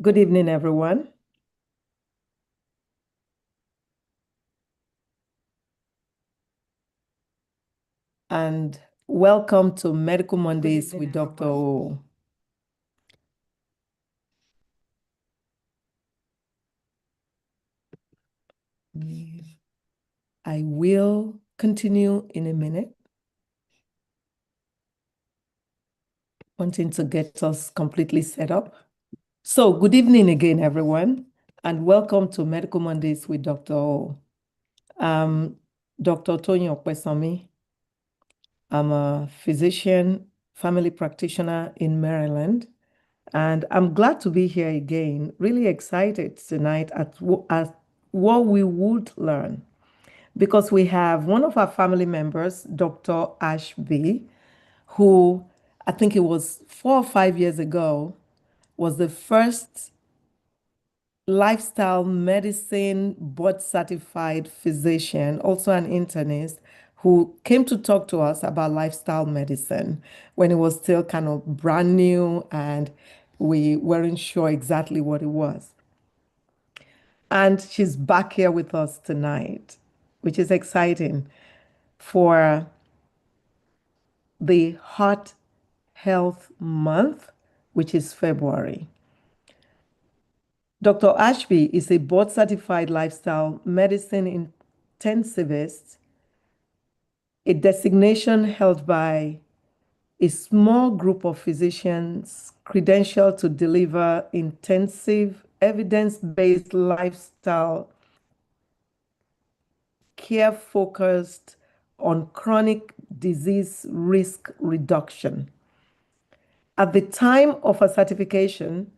Good evening, everyone. And welcome to Medical Mondays with Dr. O. I will continue in a minute, wanting to get us completely set up. So, good evening again, everyone, and welcome to Medical Mondays with Dr. O. Dr. Tony Okwesami. I'm a physician, family practitioner in Maryland, and I'm glad to be here again. Really excited tonight at what we would learn, because we have one of our family members, Dr. Ashby, who I think it was 4 or 5 years ago, was the first lifestyle medicine board certified physician, also an internist, who came to talk to us about lifestyle medicine when it was still kind of brand new and we weren't sure exactly what it was. And she's back here with us tonight, which is exciting for the Heart Health Month, which is February. Dr. Ashby is a board certified lifestyle medicine intensivist, a designation held by a small group of physicians credentialed to deliver intensive, evidence-based lifestyle care focused on chronic disease risk reduction. At the time of her certification,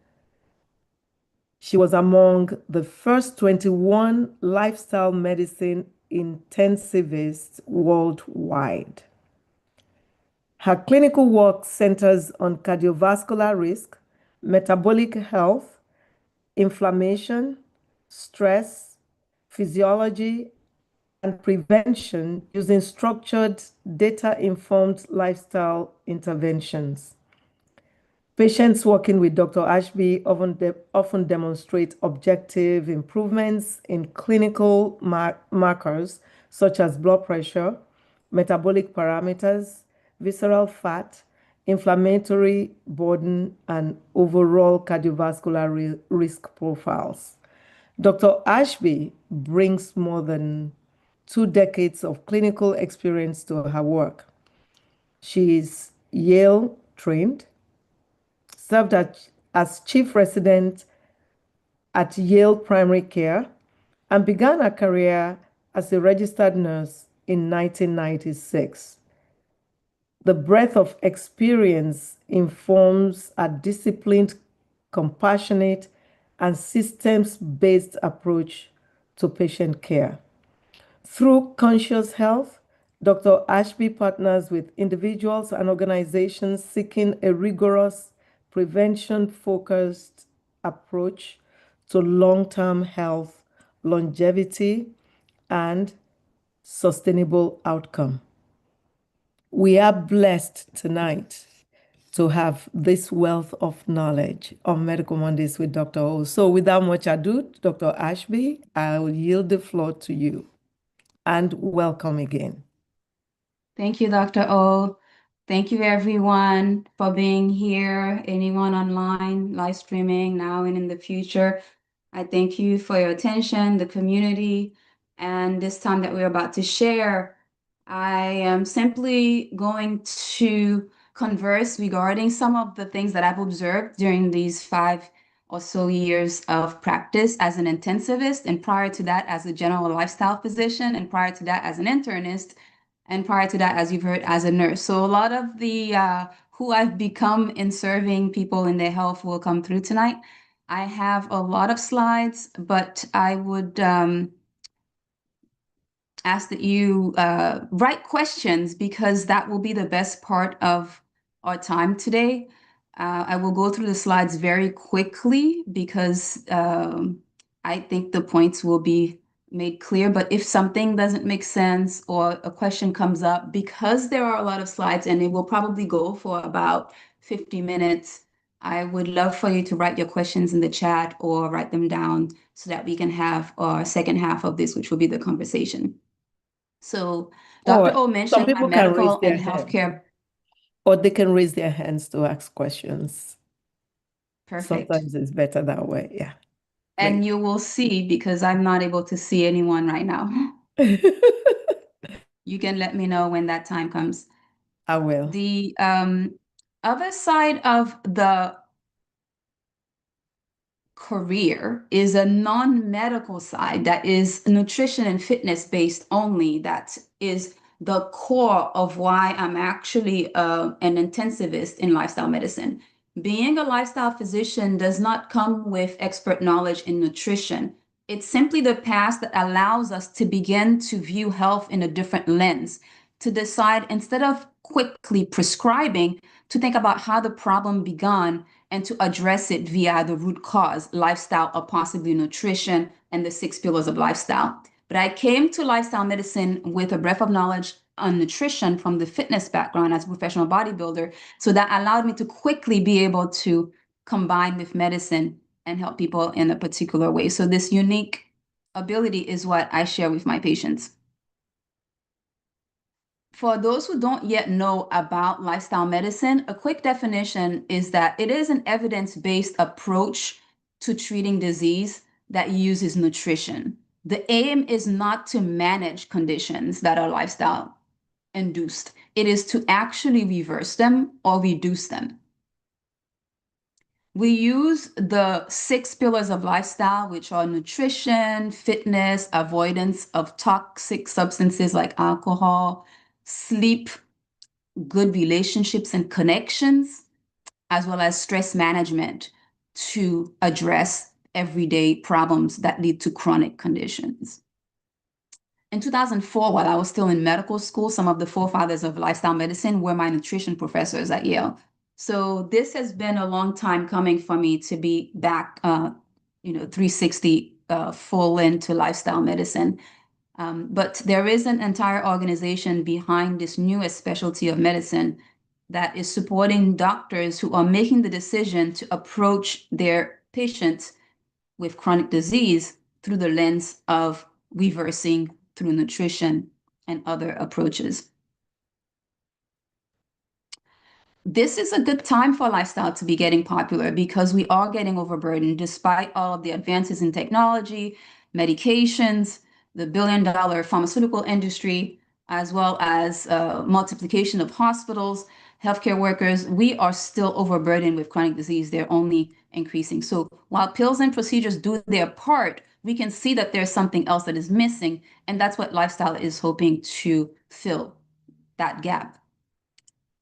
she was among the first 21 lifestyle medicine intensivists worldwide. Her clinical work centers on cardiovascular risk, metabolic health, inflammation, stress, physiology, and prevention using structured, data-informed lifestyle interventions. Patients working with Dr. Ashby often demonstrate objective improvements in clinical markers such as blood pressure, metabolic parameters, visceral fat, inflammatory burden, and overall cardiovascular risk profiles. Dr. Ashby brings more than 2 decades of clinical experience to her work. She is Yale trained, served as chief resident at Yale Primary Care, and began her career as a registered nurse in 1996. The breadth of experience informs a disciplined, compassionate, and systems-based approach to patient care. Through Conscious Health, Dr. Ashby partners with individuals and organizations seeking a rigorous, prevention-focused approach to long-term health, longevity, and sustainable outcome. We are blessed tonight to have this wealth of knowledge on Medical Mondays with Dr. O. So without much ado, Dr. Ashby, I will yield the floor to you. And welcome again. Thank you, Dr. O. Thank you, everyone, for being here. Anyone online, live streaming now and in the future. I thank you for your attention, the community, and this time that we're about to share. I am simply going to converse regarding some of the things that I've observed during these 5 or so years of practice as an intensivist, and prior to that as a general lifestyle physician, and prior to that as an internist, and prior to that, as you've heard, as a nurse. So a lot of the who I've become in serving people in their health will come through tonight. I have a lot of slides, but I would ask that you write questions, because that will be the best part of our time today. I will go through the slides very quickly because I think the points will be made clear. But if something doesn't make sense or a question comes up, because there are a lot of slides and it will probably go for about 50 minutes, I would love for you to write your questions in the chat or write them down so that we can have our second half of this, which will be the conversation. So Dr. Or O some mentioned my people can raise medical their and hand, healthcare. or they can raise their hands to ask questions. Perfect. Sometimes it's better that way. Yeah, great. And you will see because I'm not able to see anyone right now. You can let me know when that time comes. I will. The other side of the career is a non-medical side that is nutrition and fitness based only. That is the core of why I'm actually an intensivist in lifestyle medicine. Being a lifestyle physician does not come with expert knowledge in nutrition. It's simply the path that allows us to begin to view health in a different lens, to decide instead of quickly prescribing, to think about how the problem began and to address it via the root cause, lifestyle, or possibly nutrition, and the 6 pillars of lifestyle. But I came to lifestyle medicine with a breadth of knowledge on nutrition from the fitness background as a professional bodybuilder. So that allowed me to quickly be able to combine with medicine and help people in a particular way. So this unique ability is what I share with my patients. For those who don't yet know about lifestyle medicine, a quick definition is that it is an evidence-based approach to treating disease that uses nutrition. The aim is not to manage conditions that are lifestyle induced. It is to actually reverse them or reduce them. We use the 6 pillars of lifestyle, which are nutrition, fitness, avoidance of toxic substances like alcohol, sleep, good relationships and connections, as well as stress management to address everyday problems that lead to chronic conditions. In 2004, while I was still in medical school, some of the forefathers of lifestyle medicine were my nutrition professors at Yale. So this has been a long time coming for me to be back, 360 full into lifestyle medicine. But there is an entire organization behind this newest specialty of medicine that is supporting doctors who are making the decision to approach their patients with chronic disease through the lens of reversing through nutrition and other approaches. This is a good time for lifestyle to be getting popular because we are getting overburdened despite all of the advances in technology, medications, the billion-dollar pharmaceutical industry, as well as multiplication of hospitals, healthcare workers. We are still overburdened with chronic disease. They're only increasing. So while pills and procedures do their part, we can see that there's something else that is missing, and that's what lifestyle is hoping to fill that gap.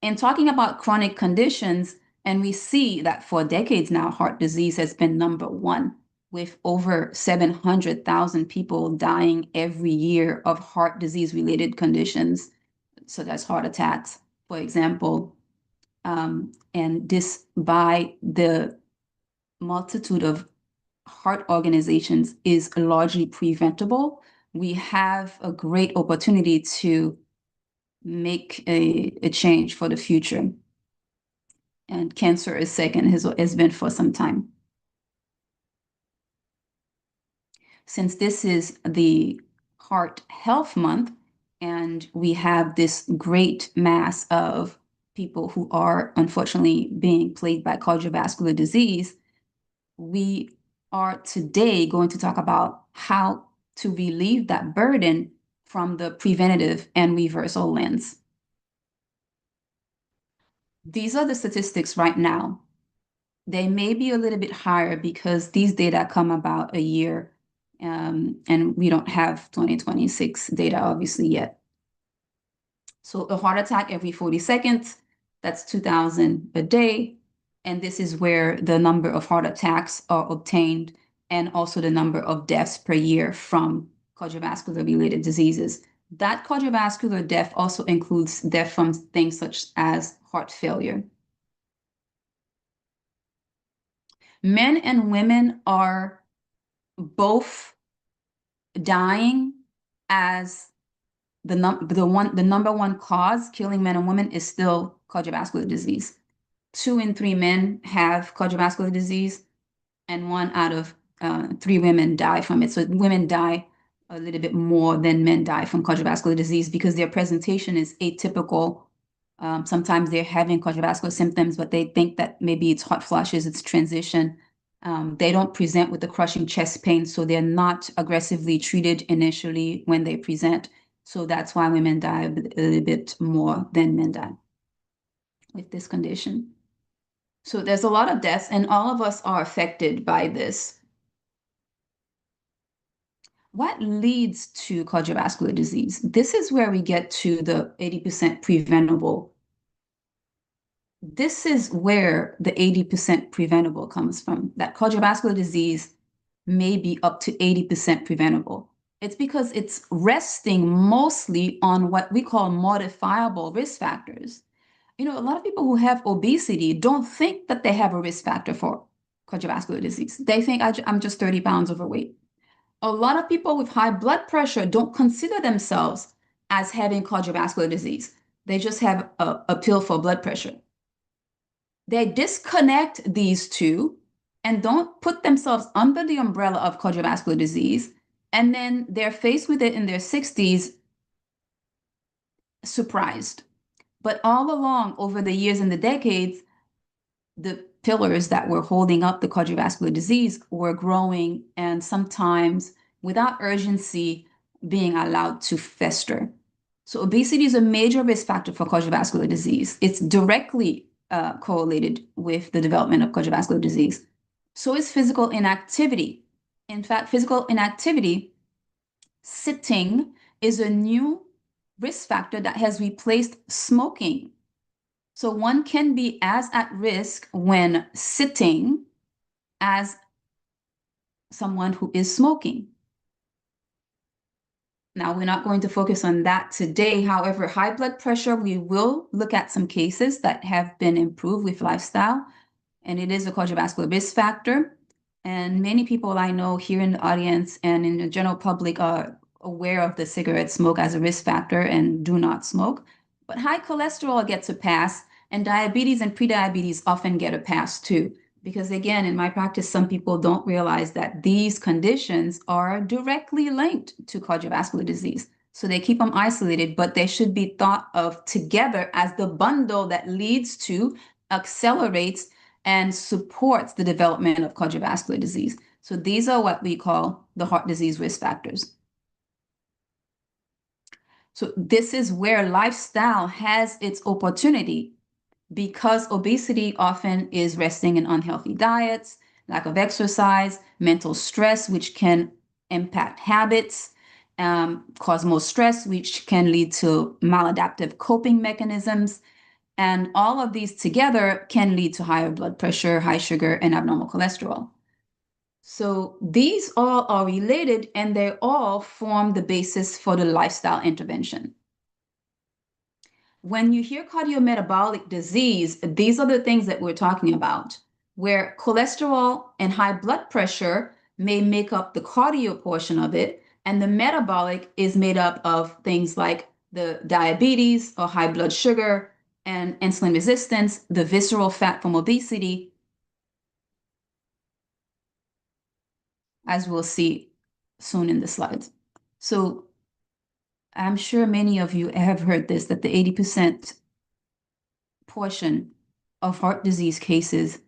In talking about chronic conditions, and we see that for decades now, heart disease has been number one, with over 700,000 people dying every year of heart disease-related conditions, such as heart attacks, for example. And this by the multitude of heart organizations is largely preventable. We have a great opportunity to make a change for the future. And cancer is second, has been for some time. Since this is the Heart Health Month, and we have this great mass of people who are unfortunately being plagued by cardiovascular disease, we are today going to talk about how to relieve that burden from the preventative and reversal lens. These are the statistics right now. They may be a little bit higher because these data come about a year, and we don't have 2026 data obviously yet. So a heart attack every 40 seconds, that's 2,000 a day. And this is where the number of heart attacks are obtained and also the number of deaths per year from cardiovascular related diseases. That cardiovascular death also includes death from things such as heart failure. Men and women are both dying as the number one cause killing men and women is still cardiovascular disease. 2 in 3 men have cardiovascular disease, and 1 out of 3 women die from it. So women die a little bit more than men die from cardiovascular disease because their presentation is atypical. Sometimes they're having cardiovascular symptoms, but they think that maybe it's hot flushes, it's transition. They don't present with the crushing chest pain, so they're not aggressively treated initially when they present. So that's why women die a little bit more than men die with this condition. So there's a lot of deaths, and all of us are affected by this. What leads to cardiovascular disease? This is where we get to the 80% preventable. This is where the 80% preventable comes from, that cardiovascular disease may be up to 80% preventable. It's because it's resting mostly on what we call modifiable risk factors. A lot of people who have obesity don't think that they have a risk factor for cardiovascular disease. They think I'm just 30 pounds overweight. A lot of people with high blood pressure don't consider themselves as having cardiovascular disease. They just have a pill for blood pressure. They disconnect these two and don't put themselves under the umbrella of cardiovascular disease. And then they're faced with it in their 60s, surprised. But all along, over the years and the decades, the pillars that were holding up the cardiovascular disease were growing and sometimes without urgency being allowed to fester. So obesity is a major risk factor for cardiovascular disease. It's directly correlated with the development of cardiovascular disease. So is physical inactivity. In fact, physical inactivity, sitting, is a new risk factor that has replaced smoking. So one can be as at risk when sitting as someone who is smoking. Now, we're not going to focus on that today. However, high blood pressure, we will look at some cases that have been improved with lifestyle, and it is a cardiovascular risk factor. And many people I know here in the audience and in the general public are aware of the cigarette smoke as a risk factor and do not smoke. But high cholesterol gets a pass, and diabetes and prediabetes often get a pass too. Because again, in my practice, some people don't realize that these conditions are directly linked to cardiovascular disease. So they keep them isolated, but they should be thought of together as the bundle that leads to, accelerates, and supports the development of cardiovascular disease. So these are what we call the heart disease risk factors. So this is where lifestyle has its opportunity, because obesity often is resting in unhealthy diets, lack of exercise, mental stress, which can impact habits, cause more stress, which can lead to maladaptive coping mechanisms. And all of these together can lead to higher blood pressure, high sugar, and abnormal cholesterol. So these all are related, and they all form the basis for the lifestyle intervention. When you hear cardiometabolic disease, these are the things that we're talking about, where cholesterol and high blood pressure may make up the cardio portion of it, and the metabolic is made up of things like the diabetes or high blood sugar and insulin resistance, the visceral fat from obesity, as we'll see soon in the slides. So I'm sure many of you have heard this, that the 80% portion of heart disease cases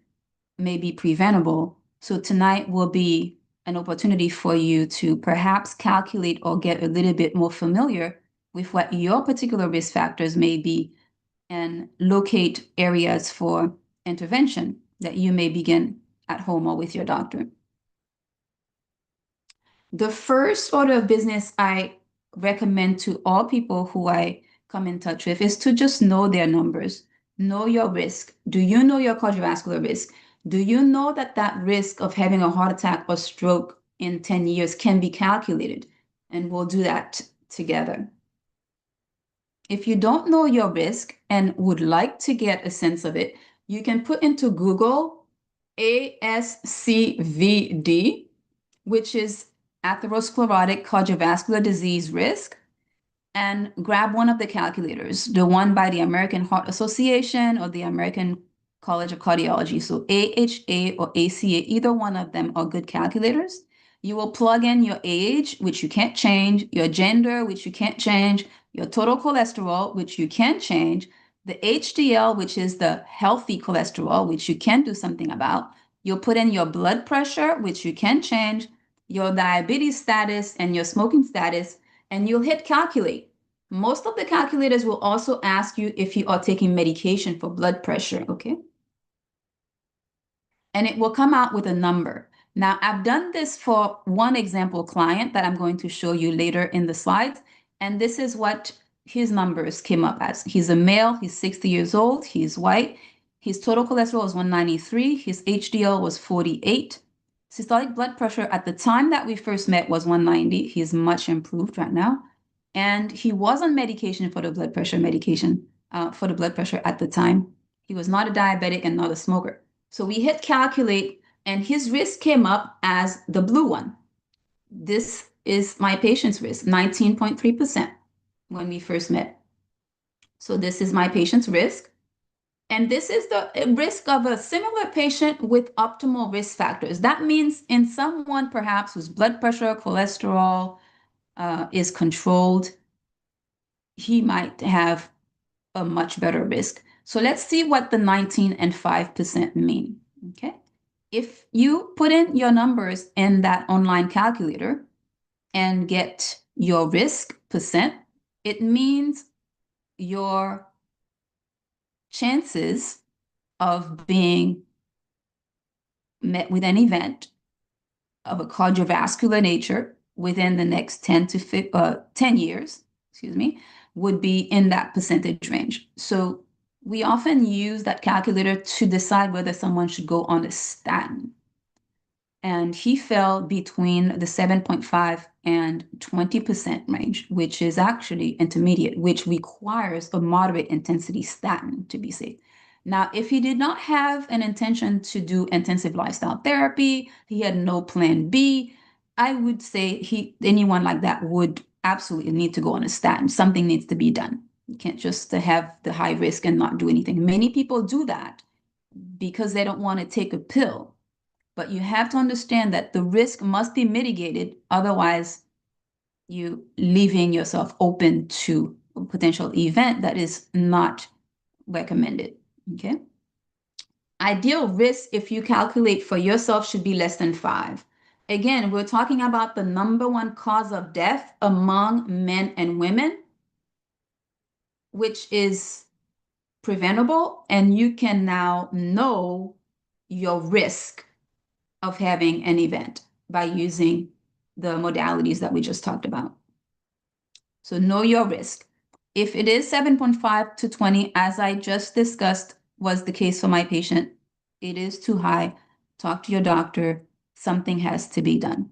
may be preventable. So tonight will be an opportunity for you to perhaps calculate or get a little bit more familiar with what your particular risk factors may be and locate areas for intervention that you may begin at home or with your doctor. The first order of business I recommend to all people who I come in touch with is to just know their numbers. Know your risk. Do you know your cardiovascular risk? Do you know that that risk of having a heart attack or stroke in 10 years can be calculated? And we'll do that together. If you don't know your risk and would like to get a sense of it, you can put into Google ASCVD, which is atherosclerotic cardiovascular disease risk, and grab one of the calculators, the one by the American Heart Association or the American College of Cardiology. So AHA or ACA, either one of them are good calculators. You will plug in your age, which you can't change, your gender, which you can't change, your total cholesterol, which you can change, the HDL, which is the healthy cholesterol, which you can do something about. You'll put in your blood pressure, which you can change, your diabetes status and your smoking status, and you'll hit calculate. Most of the calculators will also ask you if you are taking medication for blood pressure, okay? And it will come out with a number. Now, I've done this for one example client that I'm going to show you later in the slides, and this is what his numbers came up as. He's a male, he's 60 years old, he's white, his total cholesterol is 193, his HDL was 48. Systolic blood pressure at the time that we first met was 190. He's much improved right now. And he was on medication for the blood pressure at the time. He was not a diabetic and not a smoker. So we hit calculate, and his risk came up as the blue one. This is my patient's risk, 19.3% when we first met. So this is my patient's risk. And this is the risk of a similar patient with optimal risk factors. That means in someone perhaps whose blood pressure, cholesterol is controlled, he might have a much better risk. So let's see what the 19 and 5% mean, okay? If you put in your numbers in that online calculator and get your risk percent, it means your chances of being met with an event of a cardiovascular nature within the next 10 years, would be in that percentage range. So we often use that calculator to decide whether someone should go on a statin. And he fell between the 7.5 and 20% range, which is actually intermediate, which requires a moderate intensity statin to be safe. Now, if he did not have an intention to do intensive lifestyle therapy, he had no plan B, I would say anyone like that would absolutely need to go on a statin. Something needs to be done. You can't just have the high risk and not do anything. Many people do that because they don't want to take a pill. But you have to understand that the risk must be mitigated. Otherwise, you leaving yourself open to a potential event that is not recommended, okay? Ideal risk, if you calculate for yourself, should be less than 5. Again, we're talking about the number one cause of death among men and women, which is preventable, and you can now know your risk of having an event by using the modalities that we just talked about. So know your risk. If it is 7.5 to 20, as I just discussed was the case for my patient, it is too high. Talk to your doctor. Something has to be done.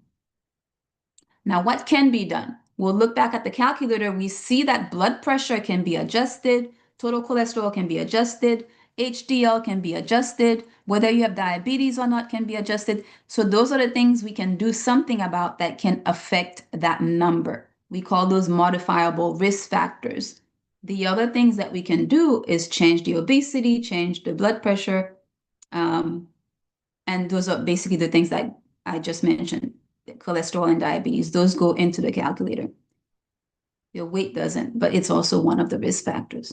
Now, what can be done? We'll look back at the calculator. We see that blood pressure can be adjusted, total cholesterol can be adjusted, HDL can be adjusted, whether you have diabetes or not can be adjusted. So those are the things we can do something about that can affect that number. We call those modifiable risk factors. The other things that we can do is change the obesity, change the blood pressure, and those are basically the things that I just mentioned. Cholesterol and diabetes, those go into the calculator. Your weight doesn't, but it's also one of the risk factors.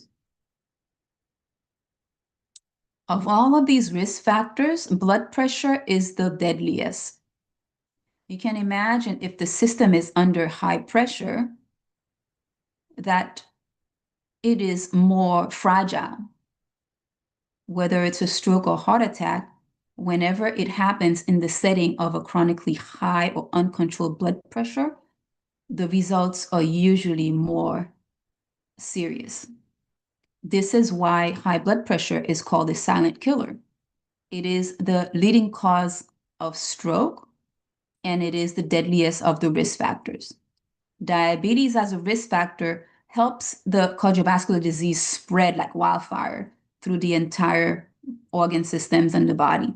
Of all of these risk factors, blood pressure is the deadliest. You can imagine if the system is under high pressure, that it is more fragile. Whether it's a stroke or heart attack, whenever it happens in the setting of a chronically high or uncontrolled blood pressure, the results are usually more serious. This is why high blood pressure is called a silent killer. It is the leading cause of stroke, and it is the deadliest of the risk factors. Diabetes as a risk factor helps the cardiovascular disease spread like wildfire through the entire organ systems and the body,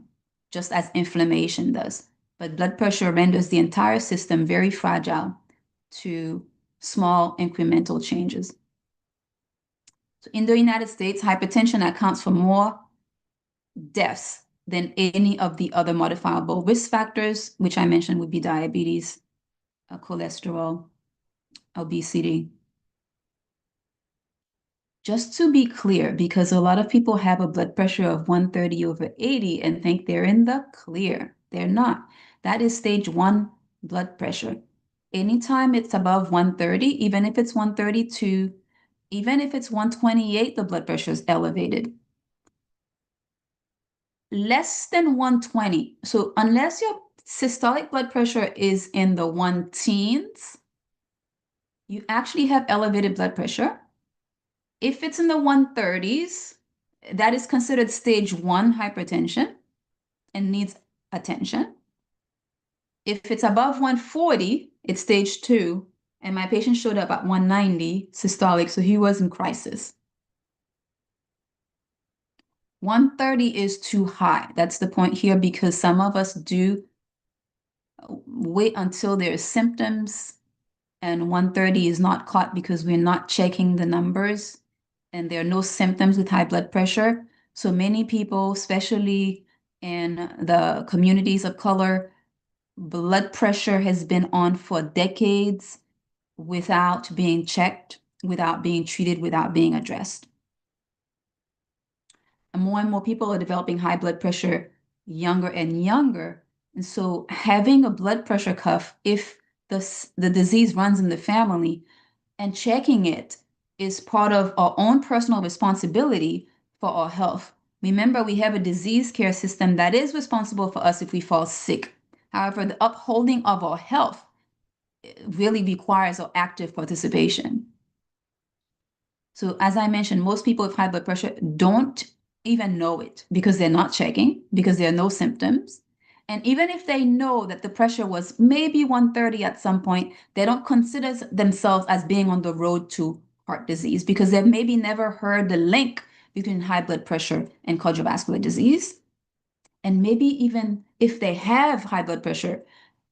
just as inflammation does. But blood pressure renders the entire system very fragile to small incremental changes. So in the United States, hypertension accounts for more deaths than any of the other modifiable risk factors, which I mentioned would be diabetes, cholesterol, obesity. Just to be clear, because a lot of people have a blood pressure of 130/80 and think they're in the clear. They're not. That is stage 1 blood pressure. Anytime it's above 130, even if it's 132, even if it's 128, the blood pressure is elevated. Less than 120. So unless your systolic blood pressure is in the 1-teens, you actually have elevated blood pressure. If it's in the 130s, that is considered stage 1 hypertension and needs attention. If it's above 140, it's stage 2. And my patient showed up at 190 systolic, so he was in crisis. 130 is too high. That's the point here, because some of us do wait until there's symptoms, and 130 is not caught because we're not checking the numbers and there are no symptoms with high blood pressure. So many people, especially in the communities of color, blood pressure has been on for decades without being checked, without being treated, without being addressed. And more people are developing high blood pressure younger and younger. And so having a blood pressure cuff, if the disease runs in the family, and checking it is part of our own personal responsibility for our health. Remember, we have a disease care system that is responsible for us if we fall sick. However, the upholding of our health really requires our active participation. So as I mentioned, most people with high blood pressure don't even know it because they're not checking, because there are no symptoms. And even if they know that the pressure was maybe 130 at some point, they don't consider themselves as being on the road to heart disease because they've maybe never heard the link between high blood pressure and cardiovascular disease. And maybe even if they have high blood pressure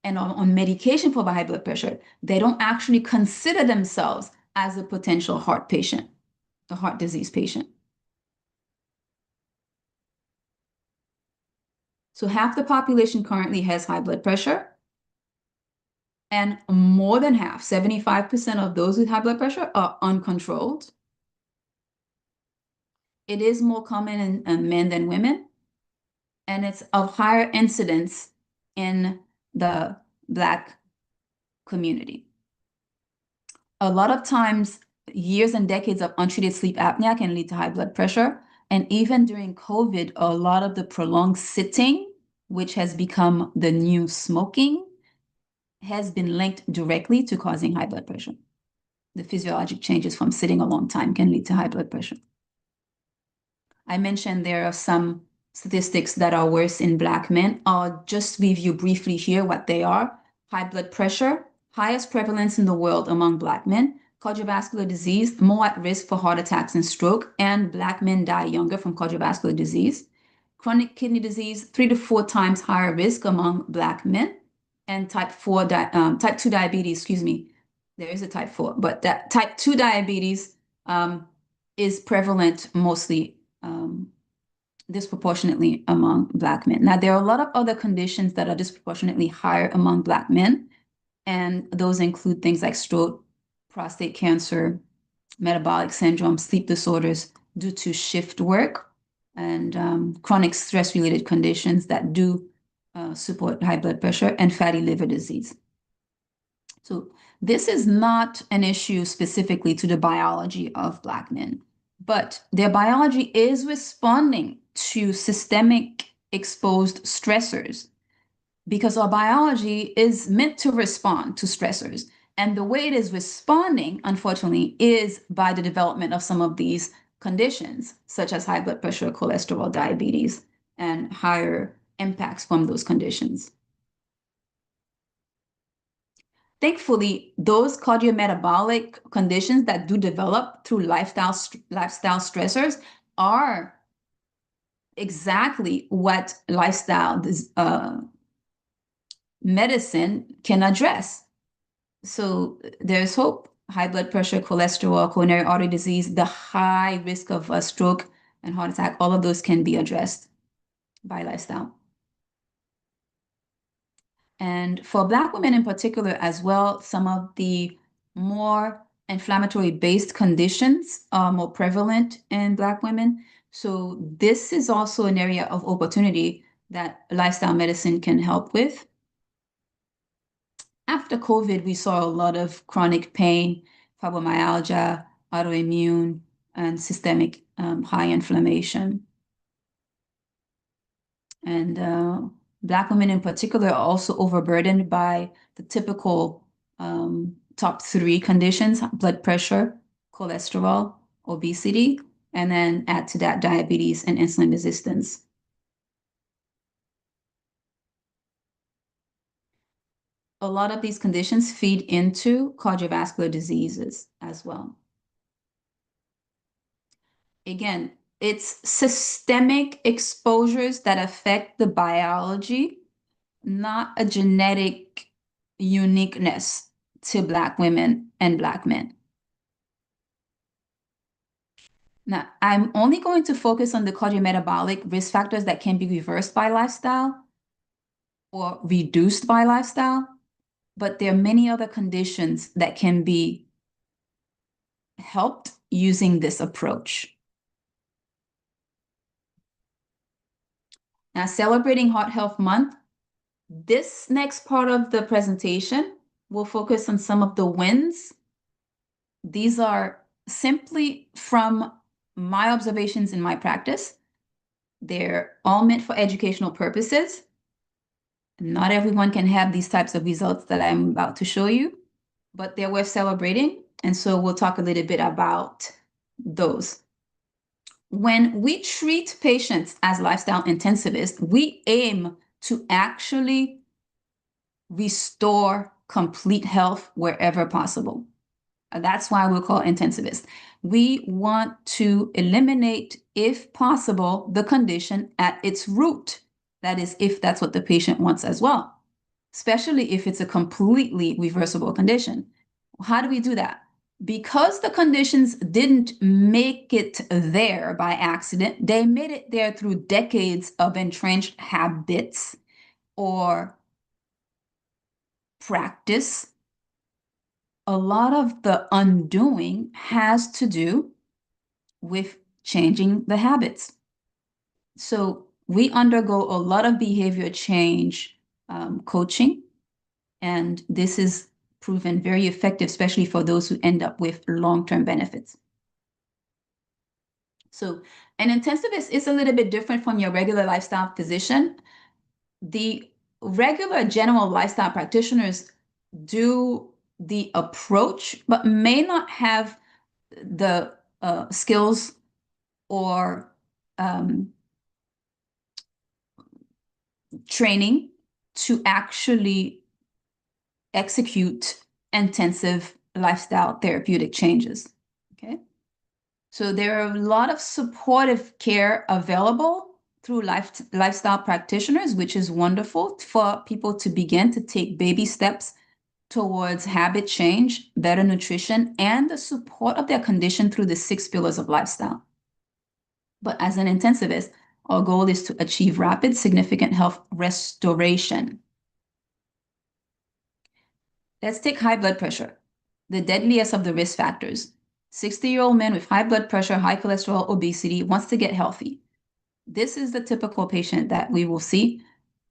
and are on medication for high blood pressure, they don't actually consider themselves as a potential heart patient, a heart disease patient. So half the population currently has high blood pressure, and more than half, 75% of those with high blood pressure are uncontrolled. It is more common in men than women, and it's of higher incidence in the Black community. A lot of times, years and decades of untreated sleep apnea can lead to high blood pressure. And even during COVID, a lot of the prolonged sitting, which has become the new smoking, has been linked directly to causing high blood pressure. The physiologic changes from sitting a long time can lead to high blood pressure. I mentioned there are some statistics that are worse in Black men. I'll just review briefly here what they are. High blood pressure, highest prevalence in the world among Black men. Cardiovascular disease, more at risk for heart attacks and stroke, and Black men die younger from cardiovascular disease. Chronic kidney disease, 3 to 4 times higher risk among Black men. And type 2 diabetes, excuse me, there is a type 4, but that type 2 diabetes is prevalent mostly disproportionately among Black men. Now, there are a lot of other conditions that are disproportionately higher among Black men, and those include things like stroke, prostate cancer, metabolic syndrome, sleep disorders due to shift work, and chronic stress-related conditions that do support high blood pressure, and fatty liver disease. So this is not an issue specifically to the biology of Black men, but their biology is responding to systemic exposed stressors because our biology is meant to respond to stressors. And the way it is responding, unfortunately, is by the development of some of these conditions, such as high blood pressure, cholesterol, diabetes, and higher impacts from those conditions. Thankfully, those cardiometabolic conditions that do develop through lifestyle stressors are exactly what lifestyle medicine can address. So there's hope. High blood pressure, cholesterol, coronary artery disease, the high risk of a stroke and heart attack, all of those can be addressed by lifestyle. And for Black women in particular as well, some of the more inflammatory-based conditions are more prevalent in Black women. So this is also an area of opportunity that lifestyle medicine can help with. After COVID, we saw a lot of chronic pain, fibromyalgia, autoimmune, and systemic high inflammation. And Black women in particular are also overburdened by the typical top 3 conditions: blood pressure, cholesterol, obesity, and then add to that diabetes and insulin resistance. A lot of these conditions feed into cardiovascular diseases as well. Again, it's systemic exposures that affect the biology, not a genetic uniqueness to Black women and Black men. Now, I'm only going to focus on the cardiometabolic risk factors that can be reversed by lifestyle or reduced by lifestyle, but there are many other conditions that can be helped using this approach. Now, celebrating Heart Health Month, this next part of the presentation will focus on some of the wins. These are simply from my observations in my practice. They're all meant for educational purposes. Not everyone can have these types of results that I'm about to show you, but they're worth celebrating. And so we'll talk a little bit about those. When we treat patients as lifestyle intensivists, we aim to actually restore complete health wherever possible. That's why we're called intensivists. We want to eliminate, if possible, the condition at its root. That is, if that's what the patient wants as well, especially if it's a completely reversible condition. How do we do that? Because the conditions didn't make it there by accident, they made it there through decades of entrenched habits or practice. A lot of the undoing has to do with changing the habits. So we undergo a lot of behavior change coaching, and this is proven very effective, especially for those who end up with long-term benefits. So an intensivist is a little bit different from your regular lifestyle physician. The regular general lifestyle practitioners do the approach, but may not have the skills or training to actually execute intensive lifestyle therapeutic changes. Okay, so there are a lot of supportive care available through lifestyle practitioners, which is wonderful for people to begin to take baby steps towards habit change, better nutrition, and the support of their condition through the 6 pillars of lifestyle. But as an intensivist, our goal is to achieve rapid, significant health restoration. Let's take high blood pressure, the deadliest of the risk factors. 60-year-old man with high blood pressure, high cholesterol, obesity, wants to get healthy. This is the typical patient that we will see,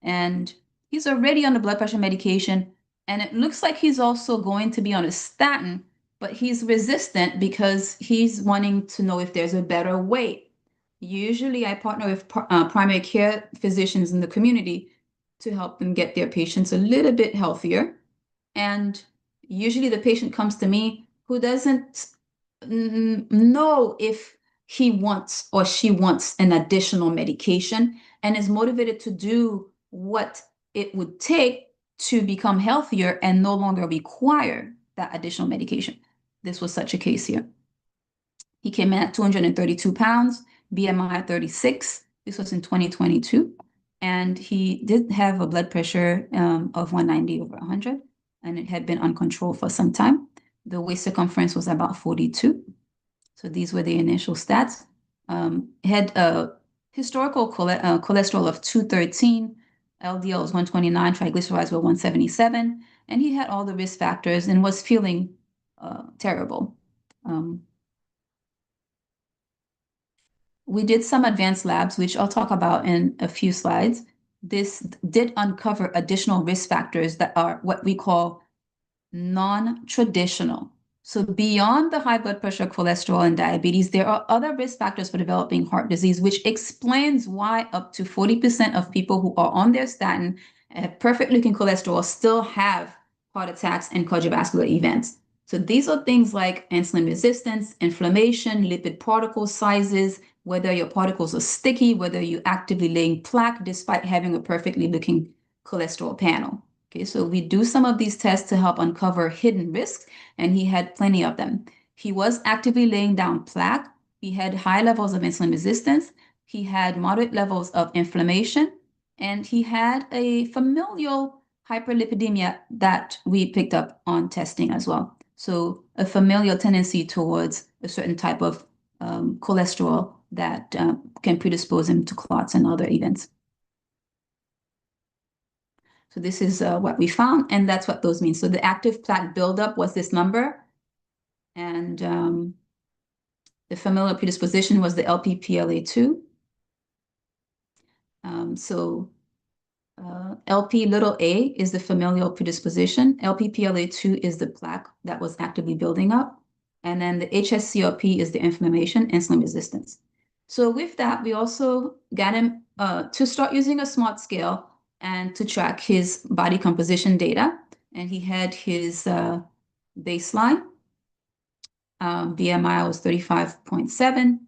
and he's already on the blood pressure medication, and it looks like he's also going to be on a statin, but he's resistant because he's wanting to know if there's a better way. Usually I partner with primary care physicians in the community to help them get their patients a little bit healthier. And usually the patient comes to me who doesn't know if he wants or she wants an additional medication and is motivated to do what it would take to become healthier and no longer require that additional medication. This was such a case here. He came in at 232 pounds, BMI 36. This was in 2022. And he did have a blood pressure of 190/100, and it had been uncontrolled for some time. The waist circumference was about 42. So these were the initial stats. Had a historical cholesterol of 213, LDL was 129, triglycerides were 177, and he had all the risk factors and was feeling terrible. We did some advanced labs, which I'll talk about in a few slides. This did uncover additional risk factors that are what we call non-traditional. So beyond the high blood pressure, cholesterol, and diabetes, there are other risk factors for developing heart disease, which explains why up to 40% of people who are on their statin and have perfect looking cholesterol still have heart attacks and cardiovascular events. So these are things like insulin resistance, inflammation, lipid particle sizes, whether your particles are sticky, whether you're actively laying plaque despite having a perfectly looking cholesterol panel. Okay, so we do some of these tests to help uncover hidden risks, and he had plenty of them. He was actively laying down plaque. He had high levels of insulin resistance. He had moderate levels of inflammation, and he had a familial hyperlipidemia that we picked up on testing as well. So a familial tendency towards a certain type of cholesterol that can predispose him to clots and other events. So this is what we found, and that's what those mean. So the active plaque buildup was this number, and the familial predisposition was the LPPLA2. So LP little a is the familial predisposition. LPPLA2 is the plaque that was actively building up. And then the HSCRP is the inflammation, insulin resistance. So with that, we also got him to start using a smart scale and to track his body composition data. And he had his baseline. BMI was 35.7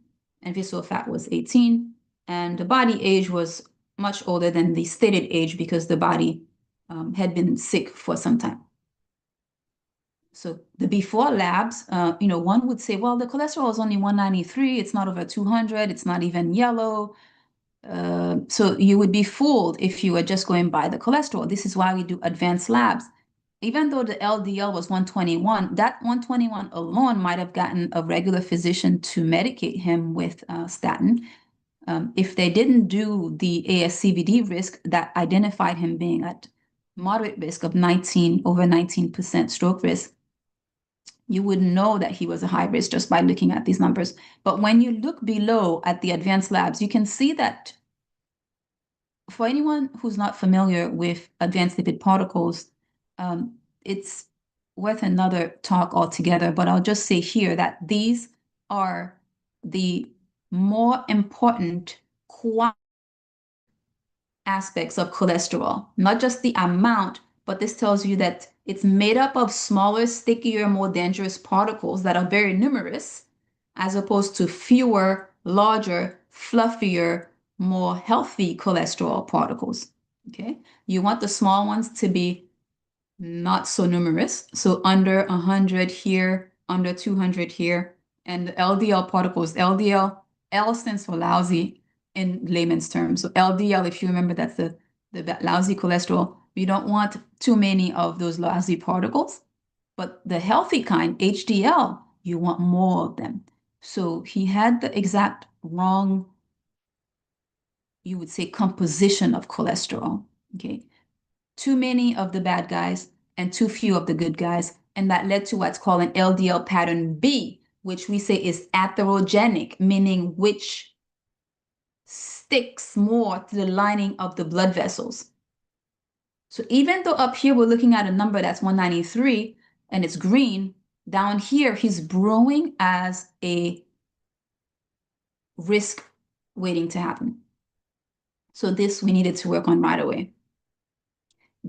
and visceral fat was 18. And the body age was much older than the stated age because the body had been sick for some time. So the before labs, one would say, well, the cholesterol is only 193. It's not over 200. It's not even yellow. So you would be fooled if you were just going by the cholesterol. This is why we do advanced labs. Even though the LDL was 121, that 121 alone might have gotten a regular physician to medicate him with statin. If they didn't do the ASCVD risk that identified him being at moderate risk of over 19% stroke risk, you would know that he was a high risk just by looking at these numbers. But when you look below at the advanced labs, you can see that for anyone who's not familiar with advanced lipid particles, it's worth another talk altogether, but I'll just say here that these are the more important aspects of cholesterol, not just the amount, but this tells you that it's made up of smaller, stickier, more dangerous particles that are very numerous, as opposed to fewer, larger, fluffier, more healthy cholesterol particles. Okay, you want the small ones to be not so numerous, so under 100 here, under 200 here, and the LDL particles, LDL, L stands for lousy in layman's terms. So LDL, if you remember, that's the lousy cholesterol. We don't want too many of those lousy particles, but the healthy kind, HDL, you want more of them. So he had the exact wrong, you would say, composition of cholesterol. Okay, too many of the bad guys and too few of the good guys, and that led to what's called an LDL pattern B, which we say is atherogenic, meaning which sticks more to the lining of the blood vessels. So even though up here we're looking at a number that's 193 and it's green, down here he's brewing as a risk waiting to happen. So this we needed to work on right away.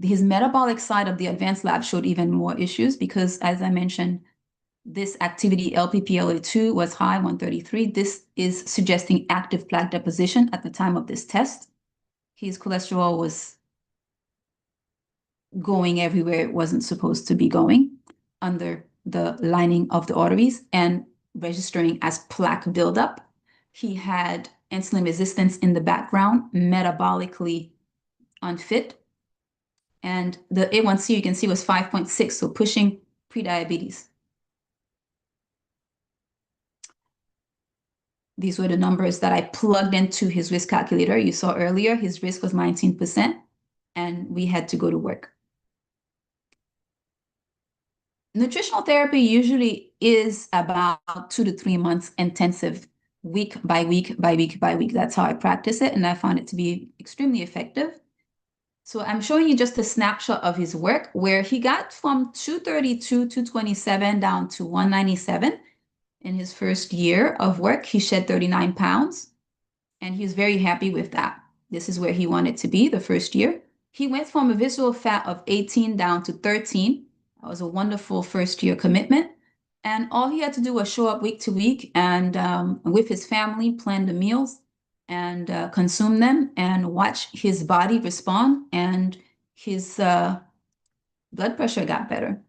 His metabolic side of the advanced lab showed even more issues because, as I mentioned, this activity LPPLA2 was high, 133. This is suggesting active plaque deposition at the time of this test. His cholesterol was going everywhere it wasn't supposed to be going, under the lining of the arteries and registering as plaque buildup. He had insulin resistance in the background, metabolically unfit. And the A1C you can see was 5.6, so pushing prediabetes. These were the numbers that I plugged into his risk calculator. You saw earlier, his risk was 19%, and we had to go to work. Nutritional therapy usually is about 2 to 3 months intensive, week by week by week by week. That's how I practice it, and I found it to be extremely effective. So I'm showing you just a snapshot of his work where he got from 232, 227 down to 197 in his first year of work. He shed 39 pounds, and he was very happy with that. This is where he wanted to be the first year. He went from a visceral fat of 18 down to 13. That was a wonderful first year commitment. And all he had to do was show up week to week and with his family, plan the meals and consume them and watch his body respond, and his blood pressure got better.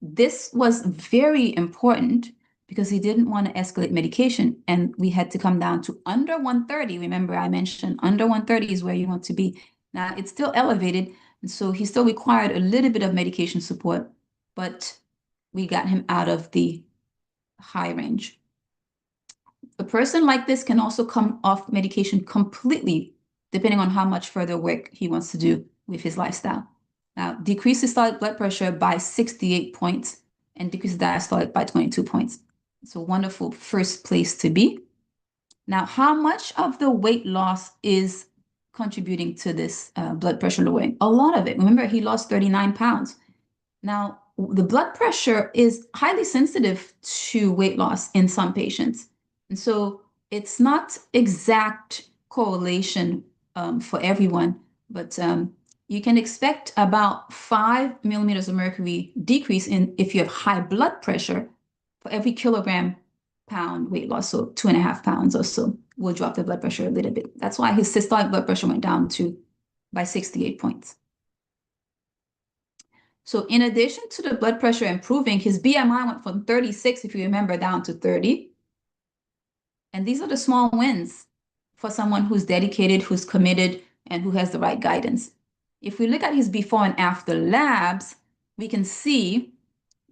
This was very important because he didn't want to escalate medication, and we had to come down to under 130. Remember, I mentioned under 130 is where you want to be. Now, it's still elevated, and so he still required a little bit of medication support, but we got him out of the high range. A person like this can also come off medication completely, depending on how much further work he wants to do with his lifestyle. Now, decrease systolic blood pressure by 68 points and decrease diastolic by 22 points. It's a wonderful first place to be. Now, how much of the weight loss is contributing to this blood pressure lowering? A lot of it. Remember, he lost 39 pounds. Now, the blood pressure is highly sensitive to weight loss in some patients. And so it's not exact correlation for everyone, but you can expect about 5 millimeters of mercury decrease in if you have high blood pressure for every kilogram pound weight loss. So 2.5 pounds or so will drop the blood pressure a little bit. That's why his systolic blood pressure went down by 68 points. So in addition to the blood pressure improving, his BMI went from 36, if you remember, down to 30. And these are the small wins for someone who's dedicated, who's committed, and who has the right guidance. If we look at his before and after labs, we can see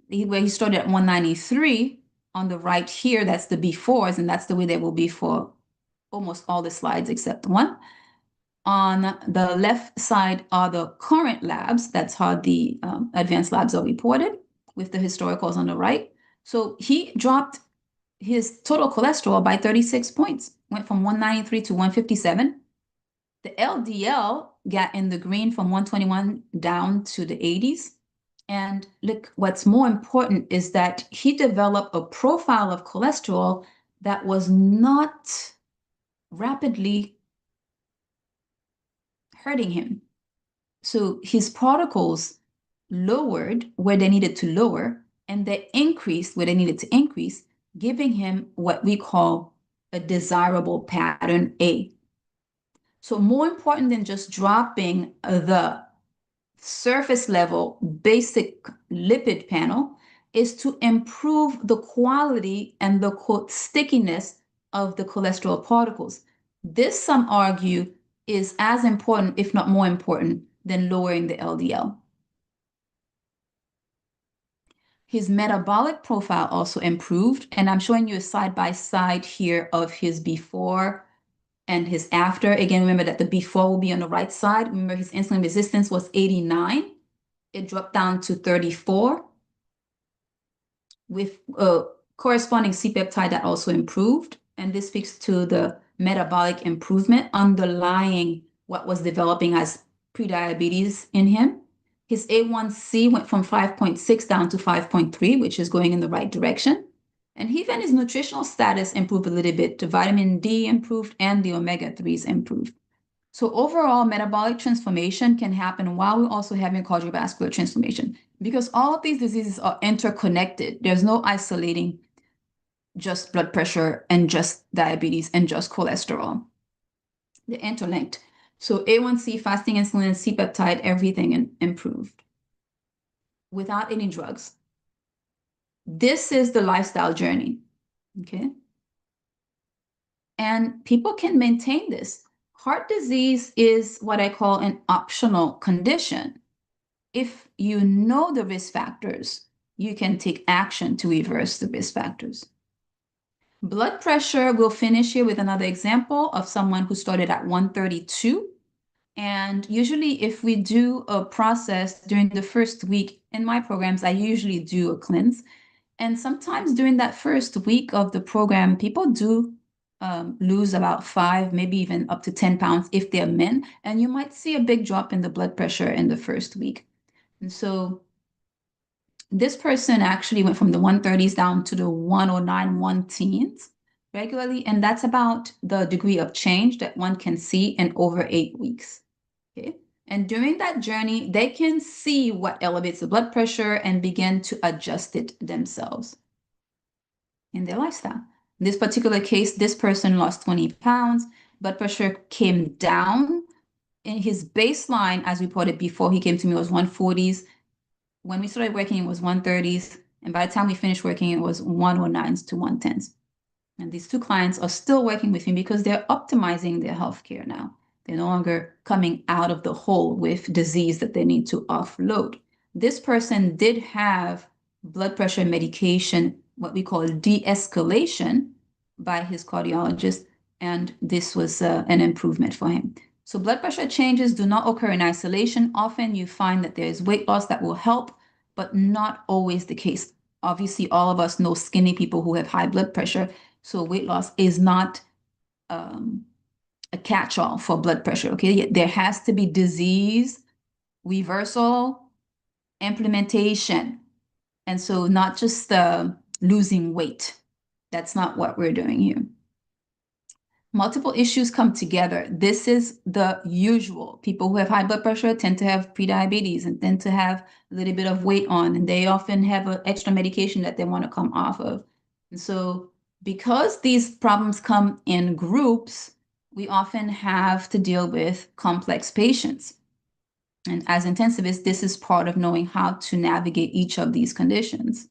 where he started at 193 on the right here. That's the befores, and that's the way they will be for almost all the slides except one. On the left side are the current labs. That's how the advanced labs are reported, with the historicals on the right. So he dropped his total cholesterol by 36 points, went from 193 to 157. The LDL got in the green from 121 down to the 80s. And look, what's more important is that he developed a profile of cholesterol that was not rapidly hurting him. So his particles lowered where they needed to lower, and they increased where they needed to increase, giving him what we call a desirable pattern A. So more important than just dropping the surface level basic lipid panel is to improve the quality and the quote stickiness of the cholesterol particles. This, some argue, is as important, if not more important, than lowering the LDL. His metabolic profile also improved, and I'm showing you a side-by-side here of his before and his after. Again, remember that the before will be on the right side. Remember, his insulin resistance was 89. It dropped down to 34 with a corresponding C-peptide that also improved. And this speaks to the metabolic improvement underlying what was developing as prediabetes in him. His A1C went from 5.6 down to 5.3, which is going in the right direction. And even his nutritional status improved a little bit. The vitamin D improved and the omega-3s improved. So overall, metabolic transformation can happen while we're also having cardiovascular transformation, because all of these diseases are interconnected. There's no isolating just blood pressure and just diabetes and just cholesterol. They're interlinked. So A1C, fasting insulin, C-peptide, everything improved without any drugs. This is the lifestyle journey, okay? And people can maintain this. Heart disease is what I call an optional condition. If you know the risk factors, you can take action to reverse the risk factors. blood pressure, we'll finish here with another example of someone who started at 132. And usually if we do a process during the first week in my programs, I usually do a cleanse. And sometimes during that first week of the program, people do lose about 5, maybe even up to 10 pounds if they're men. And you might see a big drop in the blood pressure in the first week. And so this person actually went from the 130s down to the 109, 110s regularly. And that's about the degree of change that one can see in over 8 weeks. Okay. And during that journey, they can see what elevates the blood pressure and begin to adjust it themselves in their lifestyle. In this particular case, this person lost 20 pounds. Blood pressure came down. In his baseline, as reported before he came to me, was 140s. When we started working, it was 130s. And by the time we finished working, it was 109s to 110s. And these two clients are still working with me because they're optimizing their healthcare now. They're no longer coming out of the hole with disease that they need to offload. This person did have blood pressure medication, what we call de-escalation, by his cardiologist, and this was an improvement for him. So blood pressure changes do not occur in isolation. Often you find that there is weight loss that will help, but not always the case. Obviously, all of us know skinny people who have high blood pressure, so weight loss is not a catch-all for blood pressure, okay? There has to be disease reversal, implementation, and so not just losing weight. That's not what we're doing here. Multiple issues come together. This is the usual. People who have high blood pressure tend to have prediabetes and tend to have a little bit of weight on, and they often have an extra medication that they want to come off of. And so because these problems come in groups, we often have to deal with complex patients. And as intensivists, this is part of knowing how to navigate each of these conditions.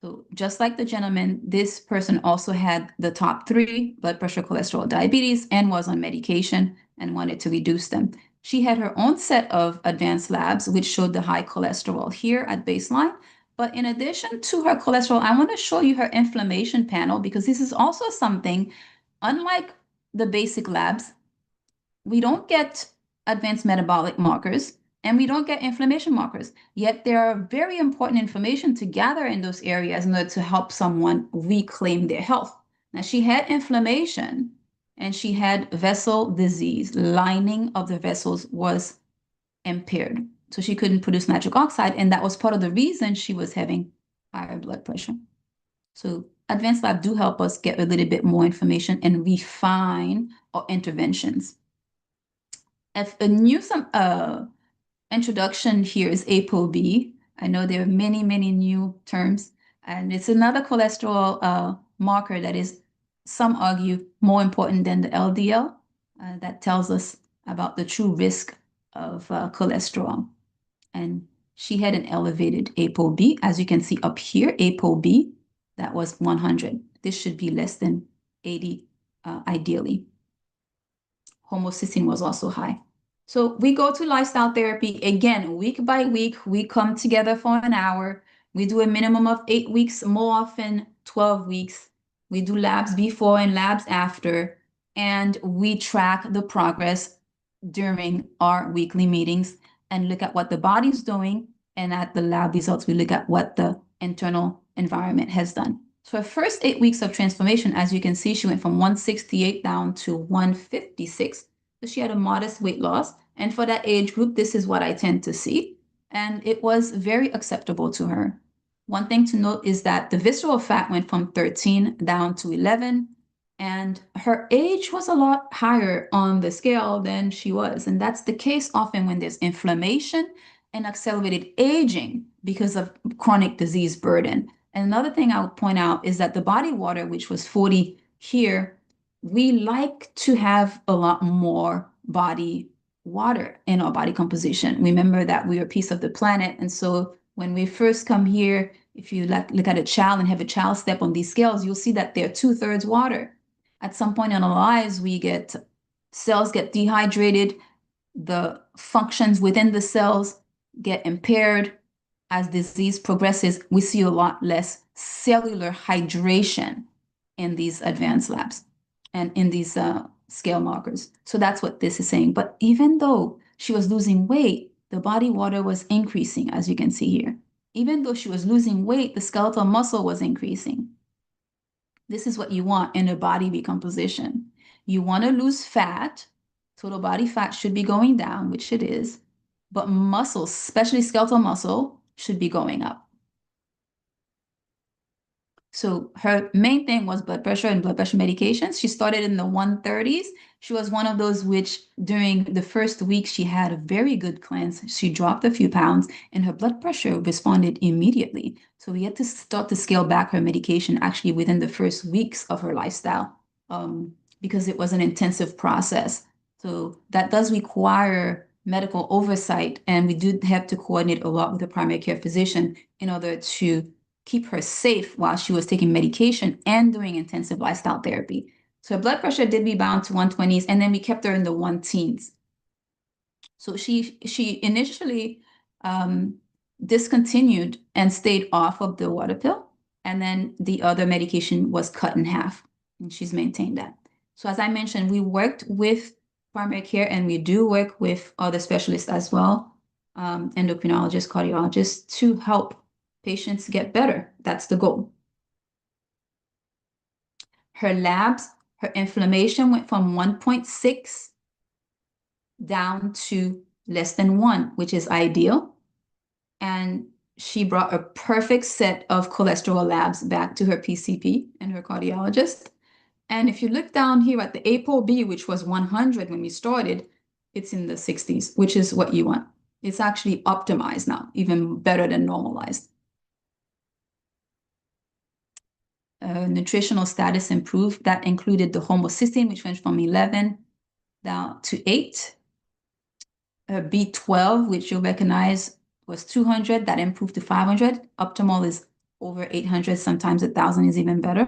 So just like the gentleman, this person also had the top 3, blood pressure, cholesterol, diabetes, and was on medication and wanted to reduce them. She had her own set of advanced labs, which showed the high cholesterol here at baseline. But in addition to her cholesterol, I want to show you her inflammation panel, because this is also something, unlike the basic labs, we don't get advanced metabolic markers, and we don't get inflammation markers. Yet there are very important information to gather in those areas in order to help someone reclaim their health. Now, she had inflammation and she had vessel disease. Lining of the vessels was impaired. So she couldn't produce nitric oxide, and that was part of the reason she was having higher blood pressure. So advanced lab do help us get a little bit more information and refine our interventions. A new introduction here is ApoB. I know there are many, many new terms, and it's another cholesterol marker that is, some argue, more important than the LDL. That tells us about the true risk of cholesterol. And she had an elevated ApoB. As you can see up here, ApoB, that was 100. This should be less than 80, ideally. Homocysteine was also high. So we go to lifestyle therapy. Again, week by week, we come together for an hour. We do a minimum of 8 weeks, more often 12 weeks. We do labs before and labs after, and we track the progress during our weekly meetings and look at what the body's doing. And at the lab results, we look at what the internal environment has done. So her first 8 weeks of transformation, as you can see, she went from 168 down to 156. So she had a modest weight loss. And for that age group, this is what I tend to see. And it was very acceptable to her. One thing to note is that the visceral fat went from 13 down to 11. And her age was a lot higher on the scale than she was. And that's the case often when there's inflammation and accelerated aging because of chronic disease burden. And another thing I would point out is that the body water, which was 40 here, we like to have a lot more body water in our body composition. Remember that we are a piece of the planet. And so when we first come here, if you look at a child and have a child step on these scales, you'll see that they're 2/3 water. At some point in our lives, cells get dehydrated, the functions within the cells get impaired. As disease progresses, we see a lot less cellular hydration. in these advanced labs and in these scale markers. So that's what this is saying. But even though she was losing weight, the body water was increasing, as you can see here. Even though she was losing weight, the skeletal muscle was increasing. This is what you want in a body recomposition. You want to lose fat. Total body fat should be going down, which it is, but muscle, especially skeletal muscle, should be going up. So her main thing was blood pressure and blood pressure medications. She started in the 130s. She was one of those which during the first week she had a very good cleanse. She dropped a few pounds and her blood pressure responded immediately. So we had to start to scale back her medication actually within the first weeks of her lifestyle because it was an intensive process. So that does require medical oversight, and we do have to coordinate a lot with the primary care physician in order to keep her safe while she was taking medication and doing intensive lifestyle therapy. So her blood pressure did rebound to 120s, and then we kept her in the 1 teens. So she initially discontinued and stayed off of the water pill, and then the other medication was cut in half, and she's maintained that. So as I mentioned, we worked with primary care, and we do work with other specialists as well, endocrinologists, cardiologists, to help patients get better. That's the goal. Her labs, her inflammation went from 1.6 down to less than 1, which is ideal. And she brought a perfect set of cholesterol labs back to her PCP and her cardiologist. And if you look down here at the ApoB, which was 100 when we started, it's in the 60s, which is what you want. It's actually optimized now, even better than normalized. Nutritional status improved. That included the homocysteine, which went from 11 down to 8. B12, which you'll recognize, was 200. That improved to 500. Optimal is over 800. Sometimes 1,000 is even better.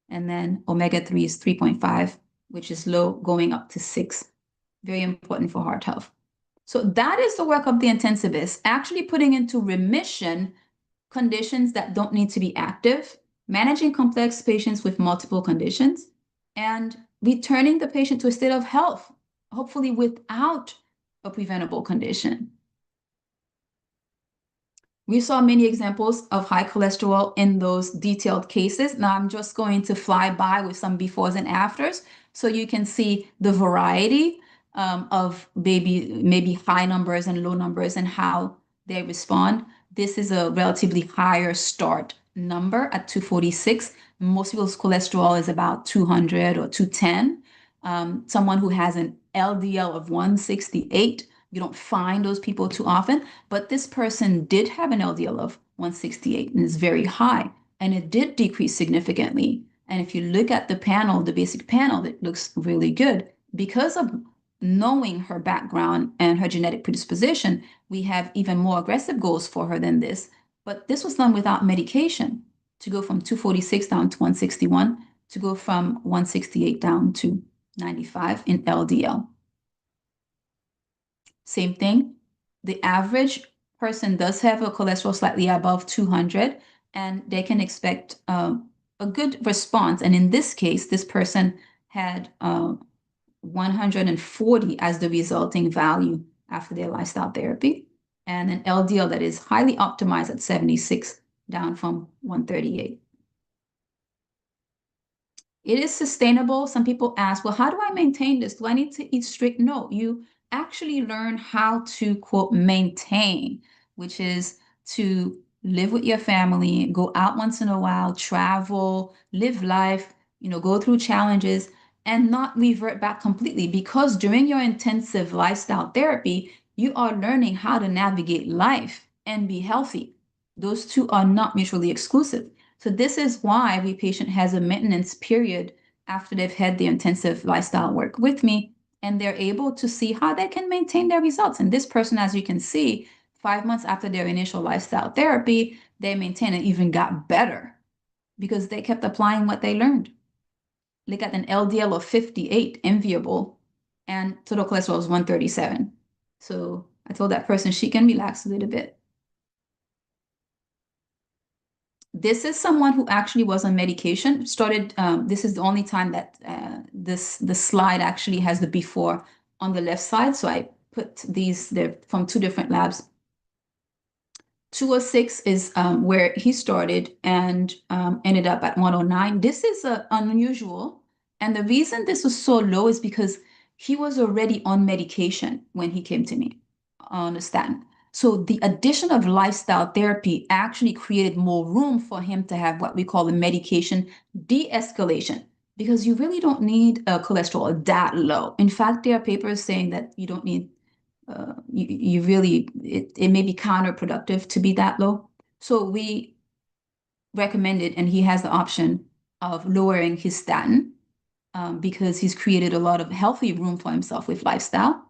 And then omega-3 is 3.5, which is low, going up to 6. Very important for heart health. So that is the work of the intensivist, actually putting into remission conditions that don't need to be active, managing complex patients with multiple conditions, and returning the patient to a state of health, hopefully without a preventable condition. We saw many examples of high cholesterol in those detailed cases. Now I'm just going to fly by with some befores and afters so you can see the variety of maybe high numbers and low numbers and how they respond. This is a relatively higher start number at 246. Most people's cholesterol is about 200 or 210. Someone who has an LDL of 168, you don't find those people too often, but this person did have an LDL of 168 and is very high, and it did decrease significantly. And if you look at the panel, the basic panel, it looks really good. Because of knowing her background and her genetic predisposition, we have even more aggressive goals for her than this. But this was done without medication, to go from 246 down to 161, to go from 168 down to 95 in LDL. Same thing, the average person does have a cholesterol slightly above 200, and they can expect a good response. And in this case, this person had 140 as the resulting value after their lifestyle therapy, and an LDL that is highly optimized at 76, down from 138. It is sustainable. Some people ask, well, how do I maintain this? Do I need to eat strict? No, you actually learn how to, quote, maintain, which is to live with your family, go out once in a while, travel, live life, go through challenges, and not revert back completely, because during your intensive lifestyle therapy, you are learning how to navigate life and be healthy. Those two are not mutually exclusive. So this is why every patient has a maintenance period after they've had the intensive lifestyle work with me, and they're able to see how they can maintain their results. And this person, as you can see, 5 months after their initial lifestyle therapy, they maintained and even got better because they kept applying what they learned. Look at an LDL of 58, enviable, and total cholesterol is 137. So I told that person she can relax a little bit. This is someone who actually was on medication, started, this is the only time that the slide actually has the before on the left side. So I put these, they're from two different labs. 206 is where he started and ended up at 109. This is unusual. And the reason this was so low is because he was already on medication when he came to me on a statin. So the addition of lifestyle therapy actually created more room for him to have what we call the medication de-escalation, because you really don't need cholesterol that low. In fact, there are papers saying that you don't need you really, it may be counterproductive to be that low. So we recommended, and he has the option of lowering his statin because he's created a lot of healthy room for himself with lifestyle.